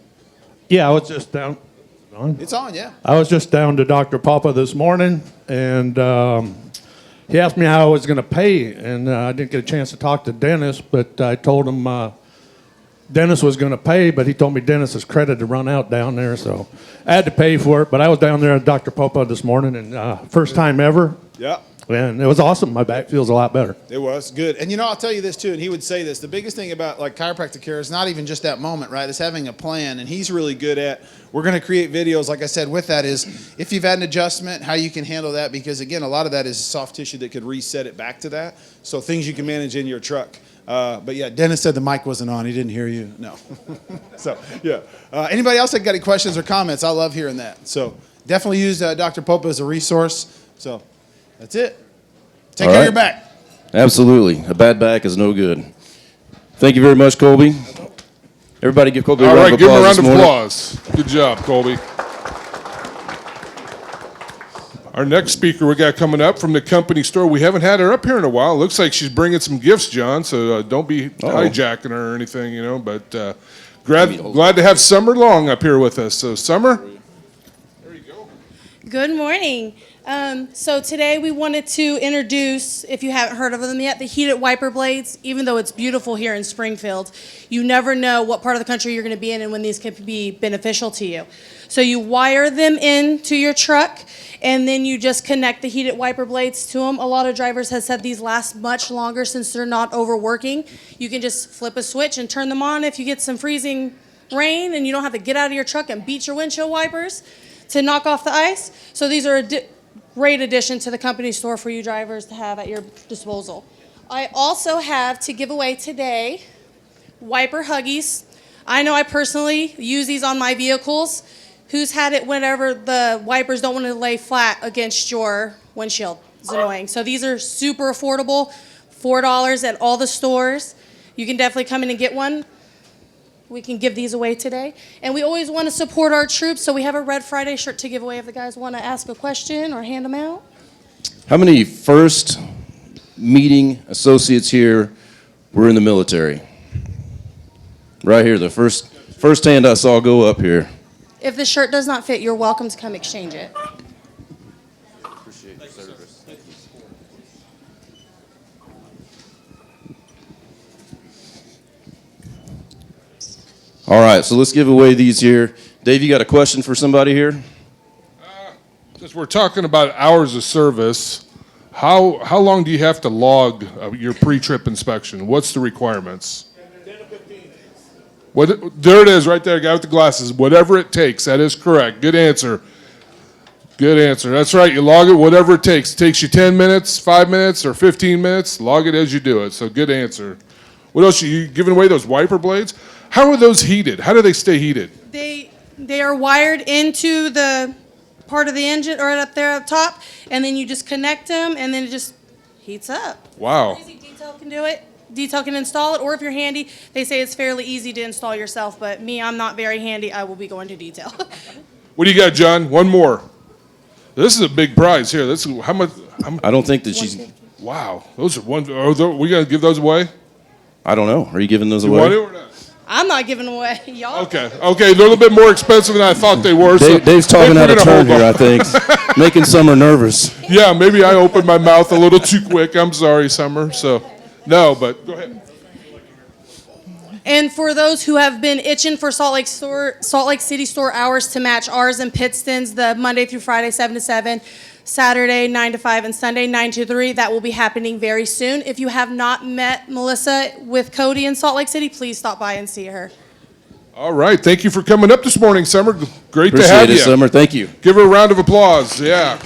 Yeah, I was just down On? It's on, yeah. I was just down to Dr. Papa this morning, and he asked me how I was going to pay, and I didn't get a chance to talk to Dennis, but I told him Dennis was going to pay, but he told me Dennis's credit had run out down there, so I had to pay for it. But I was down there at Dr. Papa this morning, and first time ever. Yeah. And it was awesome. My back feels a lot better. It was good. And I'll tell you this too, and he would say this, the biggest thing about like chiropractic care is not even just that moment, right? It's having a plan, and he's really good at, we're going to create videos, like I said, with that is if you've had an adjustment, how you can handle that, because again, a lot of that is soft tissue that could reset it back to that. So things you can manage in your truck. But yeah, Dennis said the mic wasn't on. He didn't hear you. No. So yeah. Anybody else that got any questions or comments? I love hearing that. So definitely use Dr. Popa as a resource. So that's it. Take care of your back. Absolutely. A bad back is no good. Thank you very much, Colby. Everybody give Colby a round of applause. All right, give him a round this of morning. applause. Good job, Colby. Our next speaker we got coming up from the company store. We haven't had her up here in a while. Looks like she's bringing some gifts, John, so don't be hijacking her or anything, but glad to have Summer Long up here with us. So, Summer? Good morning. So today we wanted to introduce, if you haven't heard of them yet, the heated wiper blades. Even though it's beautiful here in Springfield, you never know what part of the country you're going to be in and when these can be beneficial to you. So you wire them into your truck, and then you just connect the heated wiper blades to them. A lot of drivers have said these last much longer since they're not overworking. You can just flip a switch and turn them on if you get some freezing rain and you don't have to get out of your truck and beat your windshield wipers to knock off the ice. So these are a great addition to the company store for you drivers to have at your disposal. I also have to give away today wiper huggies. I know I personally use these on my vehicles. Who's had it whenever the wipers don't want to lay flat against your windshield? It's annoying. So these are super affordable, $4 at all the stores. You can definitely come in and get one. We can give these away today. And we always want to support our troops, so we have a Red Friday shirt to give away if the guys want to ask a question or hand them out. How many first meeting associates here were in the military? Right here, the first hand I saw go up here. If the shirt does not fit, you're welcome to come exchange it. Appreciate your service. All right, so let's give away these here. Dave, you got a question for somebody here? Since we're talking about hours of service, how long do you have to log your pre-trip inspection? What's the requirements? 10 to 15 minutes. There it is right there, guy with the glasses. Whatever it takes, that is correct. Good answer. Good answer. That's right, you log it whatever it takes. It takes you 10 minutes, 5 minutes, or 15 minutes. Log it as you do it, so good answer. What else? Are you giving away those wiper blades? How are those heated? How do they stay heated? They are wired into the part of the engine right up there up top, and then you just connect them, and then it just heats up. Wow. Easy. Detail can do it. Detail can install it, or if you're handy, they say it's fairly easy to install yourself, but me, I'm not very handy. I will be going to detail. What do you got, John? One more. This is a big prize here. This is how much? I don't think that she's... Wow. Those are one. Are we going to give those away? I don't know. Are you giving those You away? want it or not? I'm not giving away. Y'all. Okay, they're a little bit more expensive than I thought they were. So Dave's talking out of turn here, I think. Making Summer nervous. Yeah, maybe I opened my mouth a little too quick. I'm sorry, Summer. So, no, but go ahead. And for those who have been itching for Salt Lake City store hours to match ours in Pittston's, the Monday through Friday 7 to 7, Saturday 9 to 5, and Sunday 9 to 3, that will be happening very soon. If you have not met Melissa with Cody in Salt Lake City, please stop by and see her. All right, thank you for coming up this morning, Summer. Great Appreciate to have it, you. Summer. Thank you. Give her a round of applause. Yeah.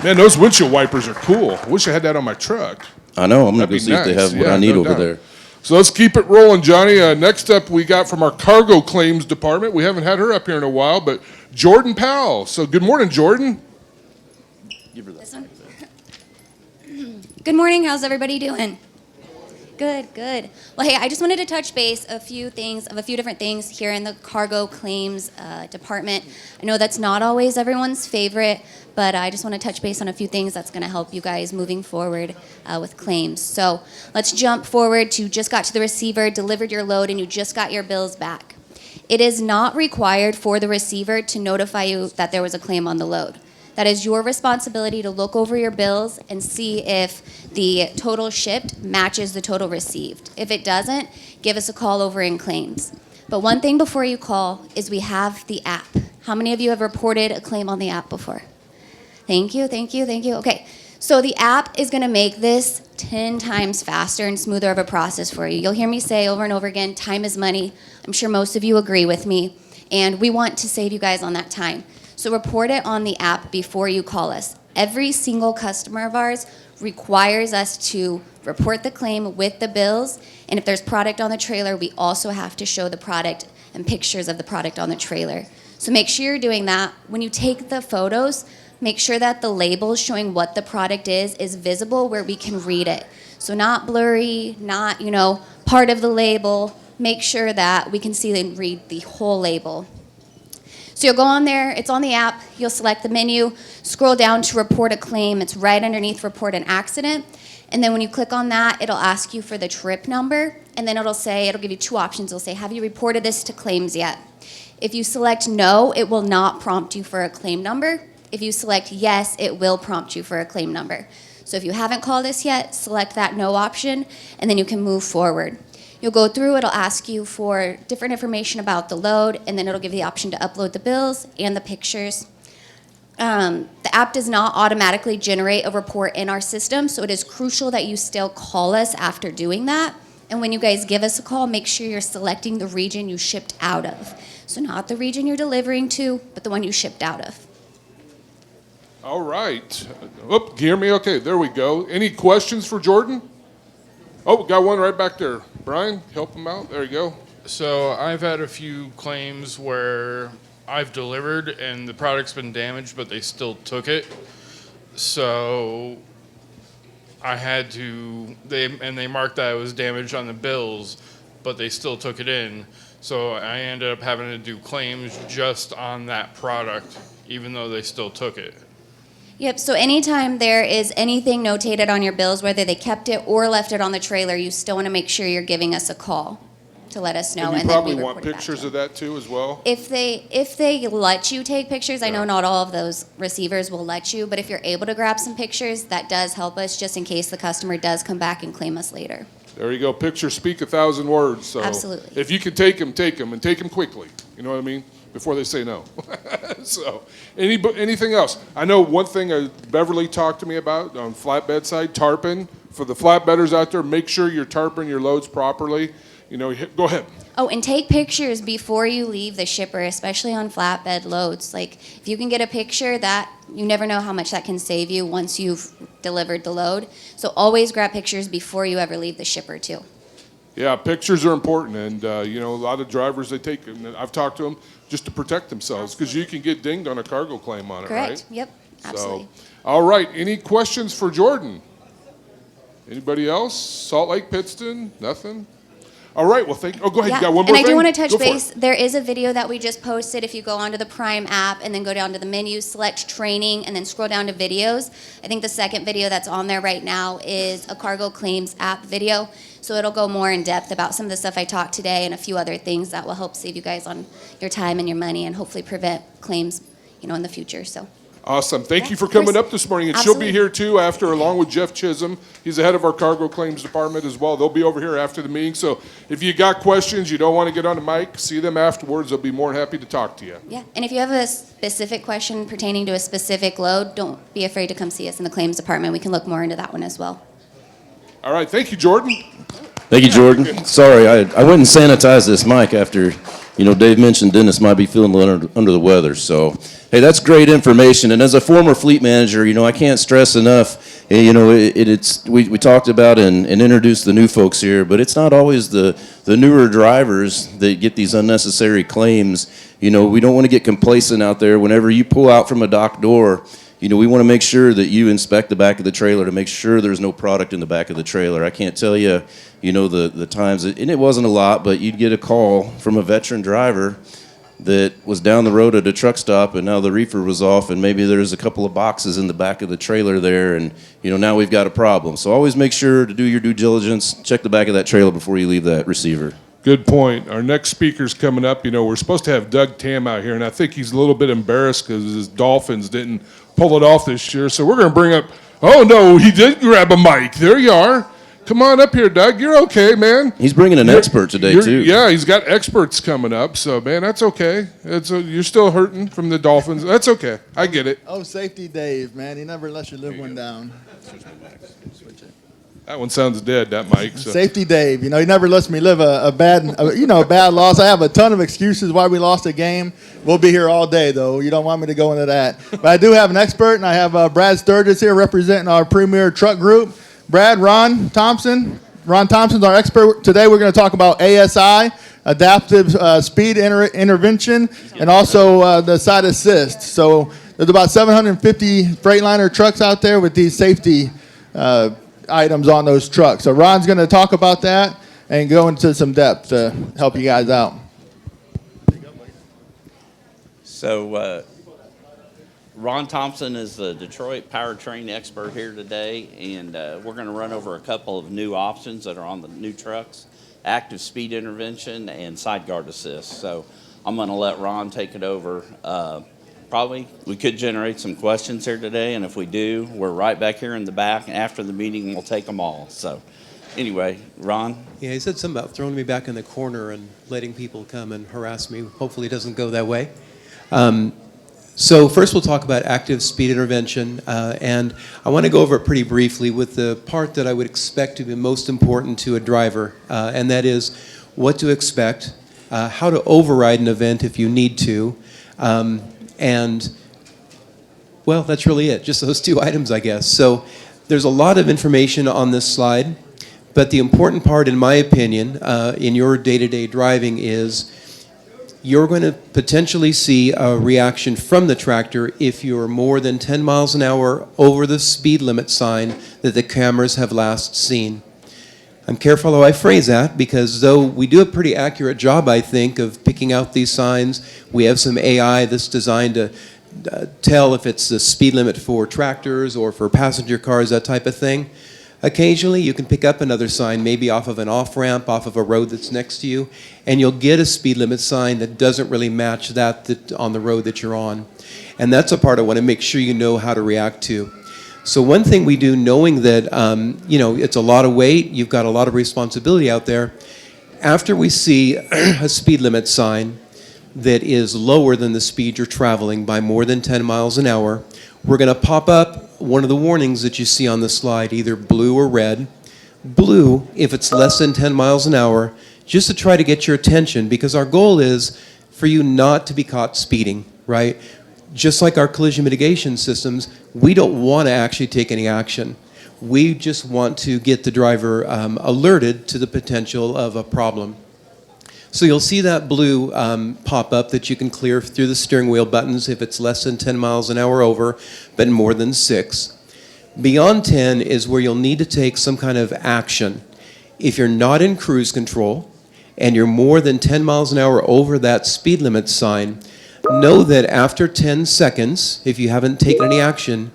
Man, those windshield wipers are cool. I wish I had that on my truck. I know. I'm going to go That'd be see if they nice. have what Yeah, I need no over doubt. there. So let's keep it rolling, Johnny. Next up, we got from our cargo claims department. We haven't had her up here in a while, but Jordan Powell. So good morning, Jordan. Give her that. Good morning. How's everybody doing? Good, good. Well, hey, I just wanted to touch base a few different things here in the cargo claims department. I know that's not always everyone's favorite, but I just want to touch base on a few things that's going to help you guys moving forward with claims. So let's jump forward to just got to the receiver, delivered your load, and you just got your bills back. It is not required for the receiver to notify you that there was a claim on the load. That is your responsibility to look over your bills and see if the total shipped matches the total received. If it doesn't, give us a call over in claims. But one thing before you call is we have the app. How many of you have reported a claim on the app before? Thank you, thank you, thank you. Okay, so the app is gonna make this 10 times faster and smoother of a process for you. You'll hear me say over and over again, time is money. I'm sure most of you agree with me, and we want to save you guys on that time. So report it on the app before you call us. Every single customer of ours requires us to report the claim with the bills, and if there's product on the trailer, we also have to show the product and pictures of the product on the trailer. So make sure you're doing that. When you take the photos, make sure that the label showing what the product is visible where we can read it. So not blurry, not, part of the label. Make sure that we can see and read the whole label. So you'll go on there, it's on the app, you'll select the menu, scroll down to report a claim. It's right underneath report an accident. And then when you click on that, it'll ask you for the trip number, and then it'll give you two options. It'll say, have you reported this to claims yet? If you select no, it will not prompt you for a claim number. If you select yes, it will prompt you for a claim number. So if you haven't called us yet, select that no option, and then you can move forward. You'll go through, it'll ask you for different information about the load, and then it'll give you the option to upload the bills and the pictures. The app does not automatically generate a report in our system, so it is crucial that you still call us after doing that. And when you guys give us a call, make sure you're selecting the region you shipped out of. So not the region you're delivering to, but the one you shipped out of. All right. Oh, can you hear me? Okay, there we go. Any questions for Jordan? Oh, we got one right back there. Brian, help him out. There you go. So I've had a few claims where I've delivered and the product's been damaged, but they still took it. So I had to, they marked that it was damaged on the bills, but they still took it in. So I ended up having to do claims just on that product, even though they still took it. Yep, so anytime there is anything notated on your bills, whether they kept it or left it on the trailer, you still want to make sure you're giving us a call to let us know. And you then probably we want report it back pictures to you. of that too as well? If they let you take pictures, I know not all of those receivers will let you, but if you're able to grab some pictures, that does help us just in case the customer does come back and claim us later. There you go. Pictures speak 1,000 words. So Absolutely. if you can take them, and take them quickly. You know what I mean? Before they say no. So anything else? I know one thing Beverly talked to me about on flatbed side, tarping. For the flatbedders out there, make sure you're tarping your loads properly. Go ahead. Oh, and take pictures before you leave the shipper, especially on flatbed loads. Like, if you can get a picture, that you never know how much that can save you once you've delivered the load. So always grab pictures before you ever leave the shipper, too. Yeah, pictures are important, and a lot of drivers, they take them. I've talked to them just to protect themselves, because you can get dinged on a cargo claim on it, right? Correct. Yep. Absolutely. So, all right. Any questions for Jordan? Anybody else? Salt Lake, Pittston? Nothing? All right. Well, go ahead. Yeah. You got one more And I thing? do want to touch Go for base. it. There is a video that we just posted. If you go onto the Prime app and then go down to the menu, select training, and then scroll down to videos. I think the second video that's on there right now is a cargo claims app video. So it'll go more in depth about some of the stuff I talked today and a few other things that will help save you guys on your time and your money and hopefully prevent claims, in the future. So. Awesome. Thank you for coming up this morning. And Absolutely. she'll be here too along with Jeff Chisholm. He's the head of our cargo claims department as well. They'll be over here after the meeting. So if you got questions, you don't want to get on the mic, see them afterwards. They'll be more than happy to talk to you. Yeah, and if you have a specific question pertaining to a specific load, don't be afraid to come see us in the claims department. We can look more into that one as well. All right. Thank you, Jordan. Thank you, Jordan. Sorry, I went and sanitized this mic after, Dave mentioned Dennis might be feeling a little under the weather. So, hey, that's great information. And as a former fleet manager, I can't stress enough, we talked about and introduced the new folks here, but it's not always the newer drivers that get these unnecessary claims. We don't want to get complacent out there. Whenever you pull out from a dock door, we want to make sure that you inspect the back of the trailer to make sure there's no product in the back of the trailer. I can't tell you, the times, and it wasn't a lot, but you'd get a call from a veteran driver that was down the road at a truck stop, and now the reefer was off, and maybe there's a couple of boxes in the back of the trailer there, and now we've got a problem. So always make sure to do your due diligence, check the back of that trailer before you leave that receiver. Good point. Our next speaker's coming up. You know, we're supposed to have Doug Tam out here, and I think he's a little bit embarrassed because his Dolphins didn't pull it off this year. So we're going to bring up, oh, no, he did grab a mic. There you are. Come on up here, Doug. You're okay, man. He's bringing an expert today, too. Yeah, he's got experts coming up. So, man, that's okay. You're still hurting from the Dolphins. That's okay. I get it. Oh, Safety Dave, man. He never lets you live one down. That one sounds dead, that mic. So. Safety Dave, you know, he never lets me live a bad loss. I have a ton of excuses why we lost a game. We'll be here all day, though. You don't want me to go into that. But I do have an expert, and I have Brad Sturgis here representing our premier truck group. Brad, Ron Thompson. Ron Thompson's our expert. Today we're going to talk about ASI, adaptive speed intervention, and also the side assist. So there's about 750 Freightliner trucks out there with these safety items on those trucks. So Ron's going to talk about that and go into some depth to help you guys out. So Ron Thompson is the Detroit powertrain expert here today, and we're going to run over a couple of new options that are on the new trucks: active speed intervention and side guard assist. So I'm going to let Ron take it over. Probably we could generate some questions here today, and if we do, we're right back here in the back, and after the meeting we'll take them all. So anyway, Ron? Yeah, he said something about throwing me back in the corner and letting people come and harass me. Hopefully it doesn't go that way. So first we'll talk about active speed intervention, and I want to go over it pretty briefly with the part that I would expect to be most important to a driver, and that is what to expect, how to override an event if you need to, and, well, that's really it, just those two items, I guess. So there's a lot of information on this slide, but the important part, in my opinion, in your day-to-day driving is you're going to potentially see a reaction from the tractor if you're more than 10 miles an hour over the speed limit sign that the cameras have last seen. I'm careful how I phrase that, because though we do a pretty accurate job, I think, of picking out these signs, we have some AI that's designed to tell if it's the speed limit for tractors or for passenger cars, that type of thing. Occasionally, you can pick up another sign, maybe off of an off-ramp, off of a road that's next to you, and you'll get a speed limit sign that doesn't really match that on the road that you're on. And that's a part I want to make sure you know how to react to. So one thing we do, knowing that it's a lot of weight, you've got a lot of responsibility out there, after we see a speed limit sign that is lower than the speed you're traveling by more than 10 miles an hour, we're going to pop up one of the warnings that you see on the slide, either blue or red. Blue, if it's less than 10 miles an hour, just to try to get your attention, because our goal is for you not to be caught speeding, right? Just like our collision mitigation systems, we don't want to actually take any action. We just want to get the driver alerted to the potential of a problem. So you'll see that blue pop up that you can clear through the steering wheel buttons if it's less than 10 miles an hour over, but more than 6. Beyond 10 is where you'll need to take some kind of action. If you're not in cruise control and you're more than 10 miles an hour over that speed limit sign, know that after 10 seconds, if you haven't taken any action,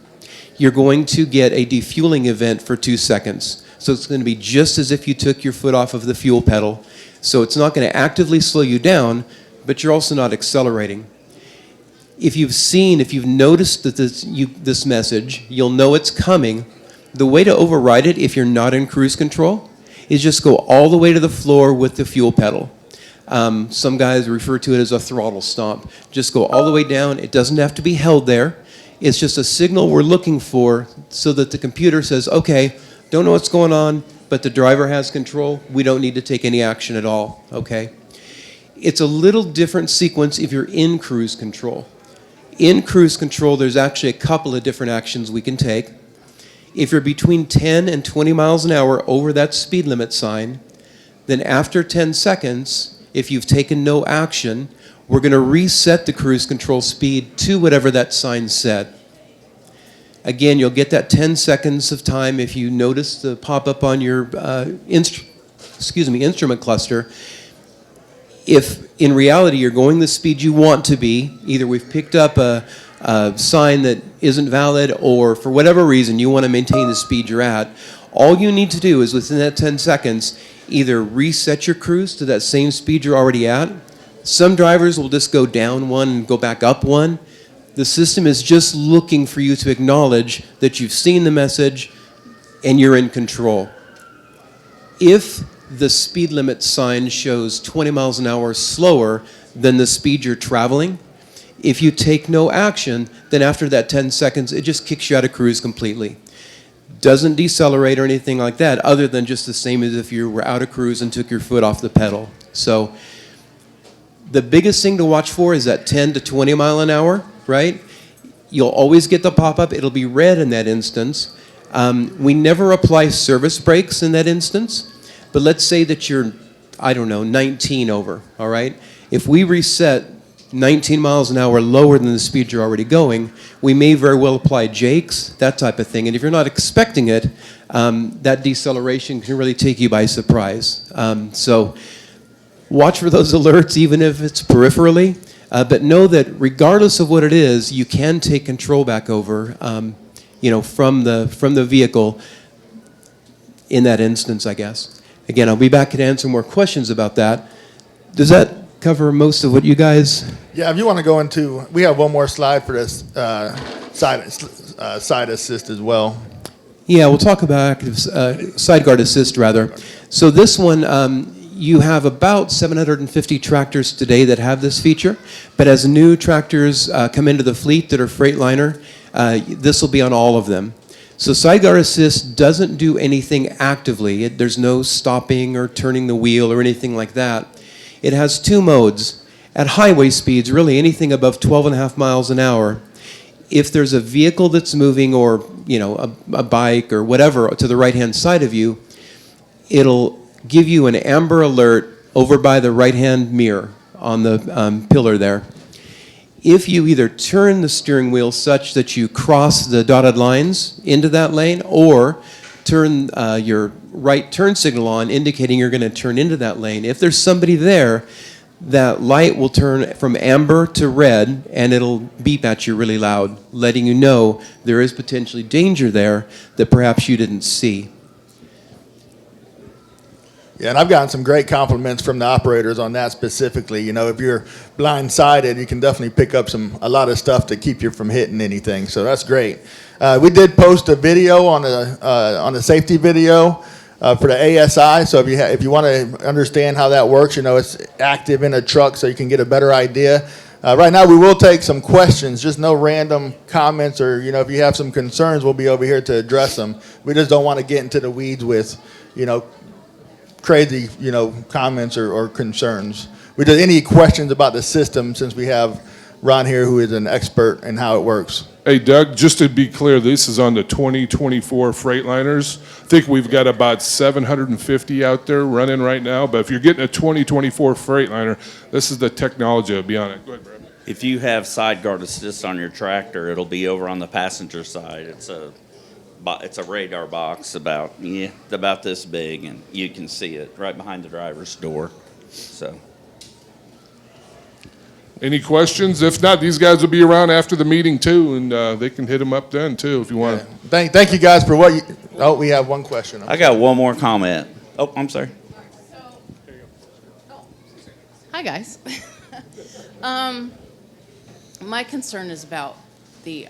you're going to get a defueling event for 2 seconds. So it's going to be just as if you took your foot off of the fuel pedal. So it's not going to actively slow you down, but you're also not accelerating. If you've noticed that this message, you'll know it's coming. The way to override it, if you're not in cruise control, is just go all the way to the floor with the fuel pedal. Some guys refer to it as a throttle stomp. Just go all the way down. It doesn't have to be held there. It's just a signal we're looking for so that the computer says, okay, don't know what's going on, but the driver has control. We don't need to take any action at all, okay? It's a little different sequence if you're in cruise control. In cruise control, there's actually a couple of different actions we can take. If you're between 10 and 20 miles an hour over that speed limit sign, then after 10 seconds, if you've taken no action, we're going to reset the cruise control speed to whatever that sign said. Again, you'll get that 10 seconds of time if you notice the pop-up on your instrument cluster. If in reality you're going the speed you want to be, either we've picked up a sign that isn't valid, or for whatever reason you want to maintain the speed you're at, All you need to do is within that 10 seconds, either reset your cruise to that same speed you're already at. Some drivers will just go down one and go back up one. The system is just looking for you to acknowledge that you've seen the message and you're in control. If the speed limit sign shows 20 miles an hour slower than the speed you're traveling, if you take no action, then after that 10 seconds, it just kicks you out of cruise completely. Doesn't decelerate or anything like that, other than just the same as if you were out of cruise and took your foot off the pedal. So the biggest thing to watch for is that 10 to 20 mile an hour, right? You'll always get the pop-up. It'll be red in that instance. We never apply service brakes in that instance, but let's say that you're, I don't know, 19 over, all right? If we reset 19 miles an hour lower than the speed you're already going, we may very well apply jakes, that type of thing. And if you're not expecting it, that deceleration can really take you by surprise. So watch for those alerts, even if it's peripherally. But know that regardless of what it is, you can take control back over, from the vehicle in that instance, I guess. Again, I'll be back to answer more questions about that. Does that cover most of what you guys? Yeah, if you want to go into, we have one more slide for this side assist as well. Yeah, we'll talk about active side guard assist rather. So this one, you have about 750 tractors today that have this feature, but as new tractors come into the fleet that are Freightliner, this will be on all of them. So side guard assist doesn't do anything actively. There's no stopping or turning the wheel or anything like that. It has two modes. At highway speeds, really anything above 12.5 miles an hour, if there's a vehicle that's moving or a bike or whatever to the right-hand side of you, it'll give you an amber alert over by the right-hand mirror on the pillar there. If you either turn the steering wheel such that you cross the dotted lines into that lane or turn your right turn signal on indicating you're going to turn into that lane, if there's somebody there, that light will turn from amber to red and it'll beep at you really loud, letting you know there is potentially danger there that perhaps you didn't see. Yeah, and I've gotten some great compliments from the operators on that specifically. If you're blindsided, you can definitely pick up a lot of stuff to keep you from hitting anything. So that's great. We did post a video on a safety video for the ASI. So if you want to understand how that works, it's active in a truck, so you can get a better idea. Right now, we will take some questions, just no random comments or if you have some concerns, we'll be over here to address them. We just don't want to get into the weeds with crazy, comments or concerns. We did any questions about the system, since we have Ron here, who is an expert in how it works. Hey, Doug, just to be clear, this is on the 2024 Freightliners. I think we've got about 750 out there running right now, but if you're getting a 2024 Freightliner, this is the technology that'll be on it. Go ahead, Brad. If you have side guard assist on your tractor, it'll be over on the passenger side. It's a radar box about this big, and you can see it right behind the driver's door. So, any questions? If not, these guys will be around after the meeting too, and they can hit them up then too if you want. Yeah. Thank you guys for what you. Oh, we have one question. I got one more comment. Oh, I'm sorry. Hi, guys. My concern is about the,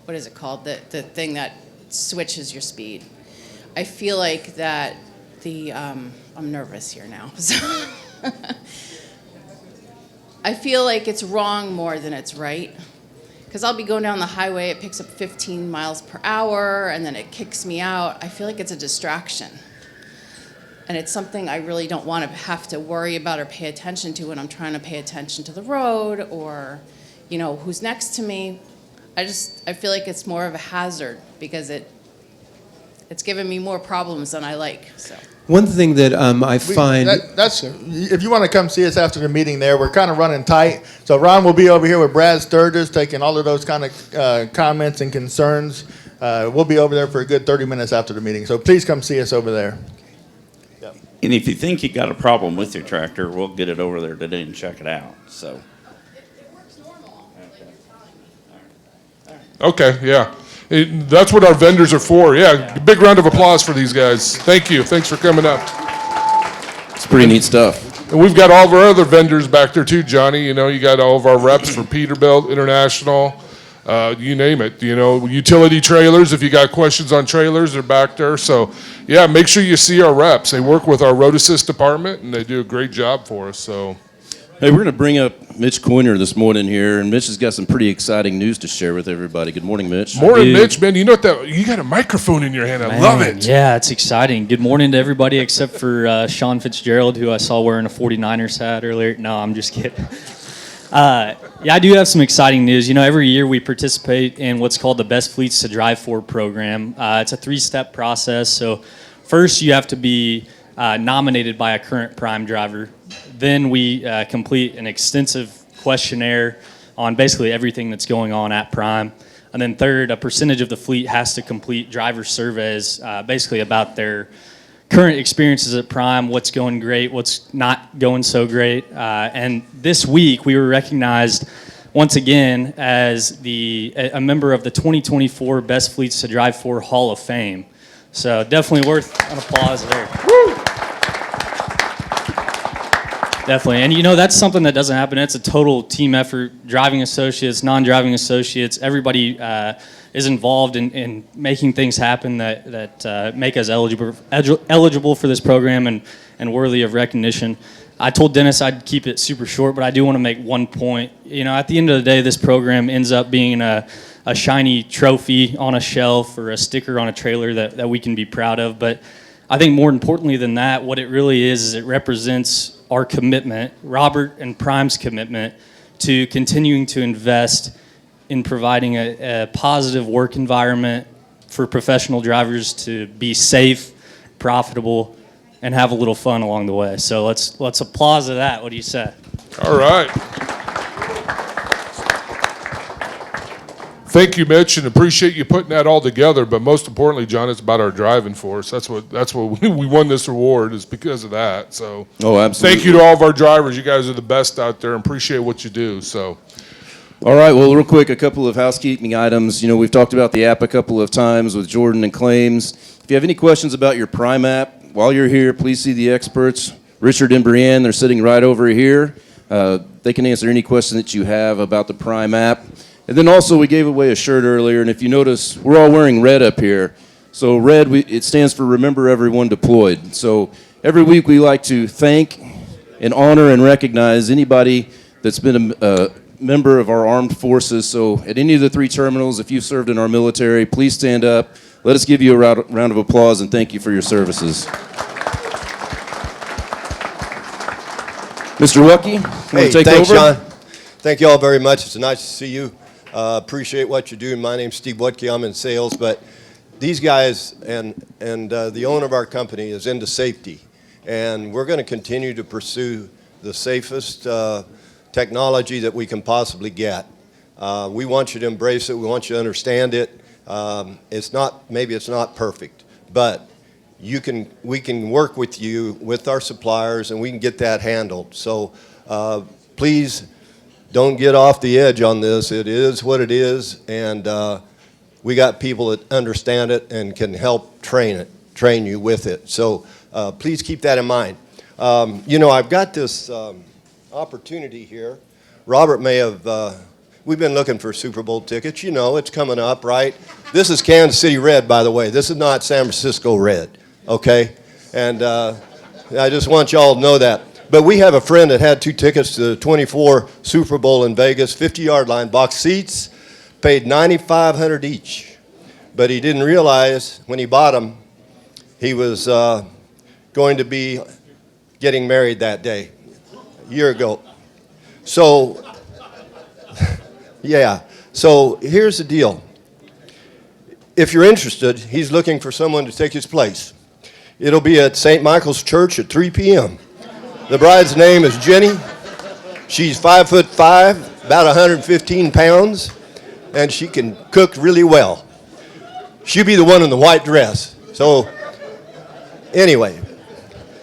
what is it called? The thing that switches your speed. I feel like that I'm nervous here now. So I feel like it's wrong more than it's right. Because I'll be going down the highway, it picks up 15 miles per hour, and then it kicks me out. I feel like it's a distraction. And it's something I really don't want to have to worry about or pay attention to when I'm trying to pay attention to the road or, who's next to me. I feel like it's more of a hazard because it's given me more problems than I like. So. One thing that I find... That's if you want to come see us after the meeting there, we're kind of running tight. So Ron will be over here with Brad Sturgis taking all of those kind of comments and concerns. We'll be over there for a good 30 minutes after the meeting. So please come see us over there. Yep. And if you think you got a problem with your tractor, we'll get it over there today and check it out. So. Okay, yeah. That's what our vendors are for. Yeah, big round of applause for these guys. Thank you. Thanks for coming up. It's pretty neat stuff. And we've got all of our other vendors back there too, Johnny. You know, you got all of our reps for Peterbilt International, you name it. You know, utility trailers. If you got questions on trailers, they're back there. So, yeah, make sure you see our reps. They work with our Road Assist department, and they do a great job for us. So, hey, we're going to bring up Mitch Coiner this morning here, and Mitch has got some pretty exciting news to share with everybody. Good morning, Mitch. Morning, Mitch, man. You know what you got a microphone in your hand. I love it. Yeah, it's exciting. Good morning to everybody except for Sean Fitzgerald, who I saw wearing a 49ers hat earlier. No, I'm just kidding. Yeah, I do have some exciting news. You know, every year we participate in what's called the Best Fleets to Drive For program. It's a 3-step process. So first you have to be nominated by a current Prime driver. Then we complete an extensive questionnaire on basically everything that's going on at Prime. And then third, a percentage of the fleet has to complete driver surveys, basically about their current experiences at Prime, what's going great, what's not going so great. And this week we were recognized once again as a member of the 2024 Best Fleets to Drive For Hall of Fame. So definitely worth an applause there. Woo! Definitely. And you know, that's something that doesn't happen. It's a total team effort. Driving associates, non-driving associates, everybody is involved in making things happen that make us eligible for this program and worthy of recognition. I told Dennis I'd keep it super short, but I do want to make one point. You know, at the end of the day, this program ends up being a shiny trophy on a shelf or a sticker on a trailer that we can be proud of. But I think more importantly than that, what it really is it represents our commitment, Robert and Prime's commitment, to continuing to invest in providing a positive work environment for professional drivers to be safe, profitable, and have a little fun along the way. So let's applause to that. What do you say? All right. Thank you, Mitch, and appreciate you putting that all together. But most importantly, John, it's about our driving force. That's what we won this award is because of that. So, oh, absolutely. Thank you to all of our drivers. You guys are the best out there, and appreciate what you do. So, all right. Well, real quick, a couple of housekeeping items. You know, we've talked about the app a couple of times with Jordan and Claims. If you have any questions about your Prime app, while you're here, please see the experts, Richard and Brianne. They're sitting right over here. They can answer any question that you have about the Prime app. And then also, we gave away a shirt earlier, and if you notice, we're all wearing red up here. So red, it stands for Remember Everyone Deployed. So every week we like to thank and honor and recognize anybody that's been a member of our armed forces. So at any of the 3 terminals, if you've served in our military, please stand up. Let us give you a round of applause and thank you for your services. Mr. Wucky, hey, take thanks, over? John. Thank you all very much. It's nice to see you. Appreciate what you're doing. My name's Steve Wucky. I'm in sales, but these guys and the owner of our company is into safety, and we're going to continue to pursue the safest technology that we can possibly get. We want you to embrace it. We want you to understand it. Maybe it's not perfect, but we can work with you, with our suppliers, and we can get that handled. So please don't get off the edge on this. It is what it is, and we got people that understand it and can help train you with it. So please keep that in mind. You know, I've got this opportunity here. Robert may have, we've been looking for Super Bowl tickets. You know, it's coming up, right? This is Kansas City red, by the way. This is not San Francisco red, okay? And I just want y'all to know that. But we have a friend that had 2 tickets to the 24 Super Bowl in Vegas, 50-yard line, box seats, paid $9,500 each. But he didn't realize when he bought them, he was going to be getting married that day, a year ago. So, yeah. So here's the deal. If you're interested, he's looking for someone to take his place. It'll be at St. Michael's Church at 3 p.m. The bride's name is Jenny. She's 5'5", about 115 pounds, and she can cook really well. She'll be the one in the white dress. So, anyway,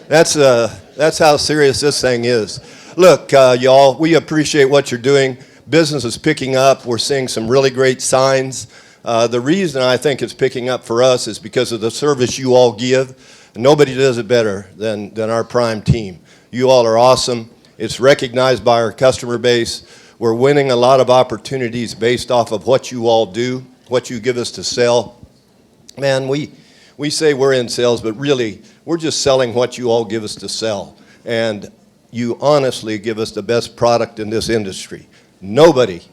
that's how serious this thing is. Look, y'all, we appreciate what you're doing. Business is picking up. We're seeing some really great signs. The reason I think it's picking up for us is because of the service you all give. Nobody does it better than our Prime team. You all are awesome. It's recognized by our customer base. We're winning a lot of opportunities based off of what you all do, what you give us to sell. Man, we say we're in sales, but really, we're just selling what you all give us to sell. And you honestly give us the best product in this industry. Nobody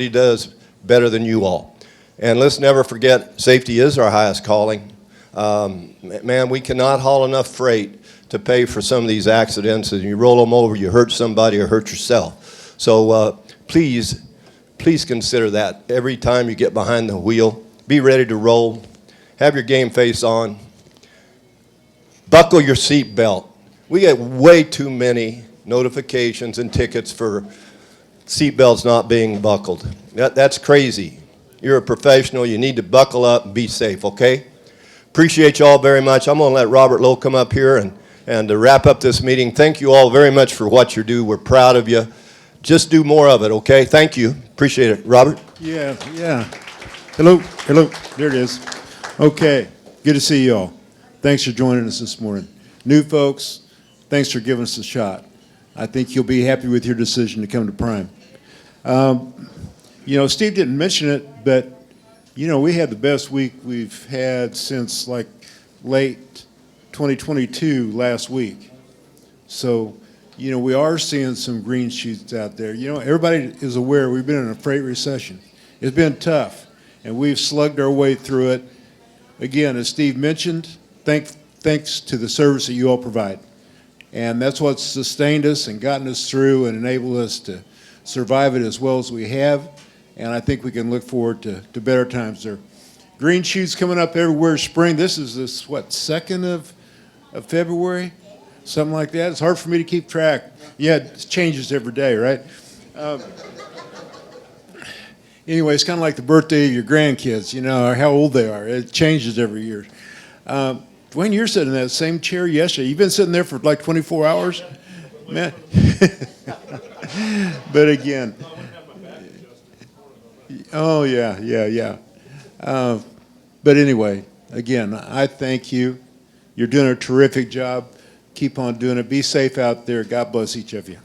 does better than you all. And let's never forget, safety is our highest calling. Man, we cannot haul enough freight to pay for some of these accidents. And you roll them over, you hurt somebody or hurt yourself. So please consider that every time you get behind the wheel. Be ready to roll. Have your game face on. Buckle your seat belt. We get way too many notifications and tickets for seat belts not being buckled. That's crazy. You're a professional. You need to buckle up and be safe, okay? Appreciate you all very much. I'm going to let Robert Lowe come up here and to wrap up this meeting. Thank you all very much for what you do. We're proud of you. Just do more of it, okay? Thank you. Appreciate it. Robert? Yeah. Hello. There it is. Okay. Good to see you all. Thanks for joining us this morning. New folks, thanks for giving us a shot. I think you'll be happy with your decision to come to Prime. Steve didn't mention it, but, we had the best week we've had since like late 2022 last week. So, we are seeing some green shoots out there. Everybody is aware we've been in a freight recession. It's been tough, and we've slugged our way through it. Again, as Steve mentioned, thanks to the service that you all provide. And that's what's sustained us and gotten us through and enabled us to survive it as well as we have. And I think we can look forward to better times there. Green shoots coming up everywhere spring. This is 2nd of February? Something like that. It's hard for me to keep track. Yeah, it changes every day, right? Anyway, it's kind of like the birthday of your grandkids, or how old they are. It changes every year. Dwayne, you're sitting in that same chair yesterday. You've been sitting there for like 24 hours? Man. But again, oh, yeah. But anyway, again, I thank you. You're doing a terrific job. Keep on doing it. Be safe out there. God bless each of you.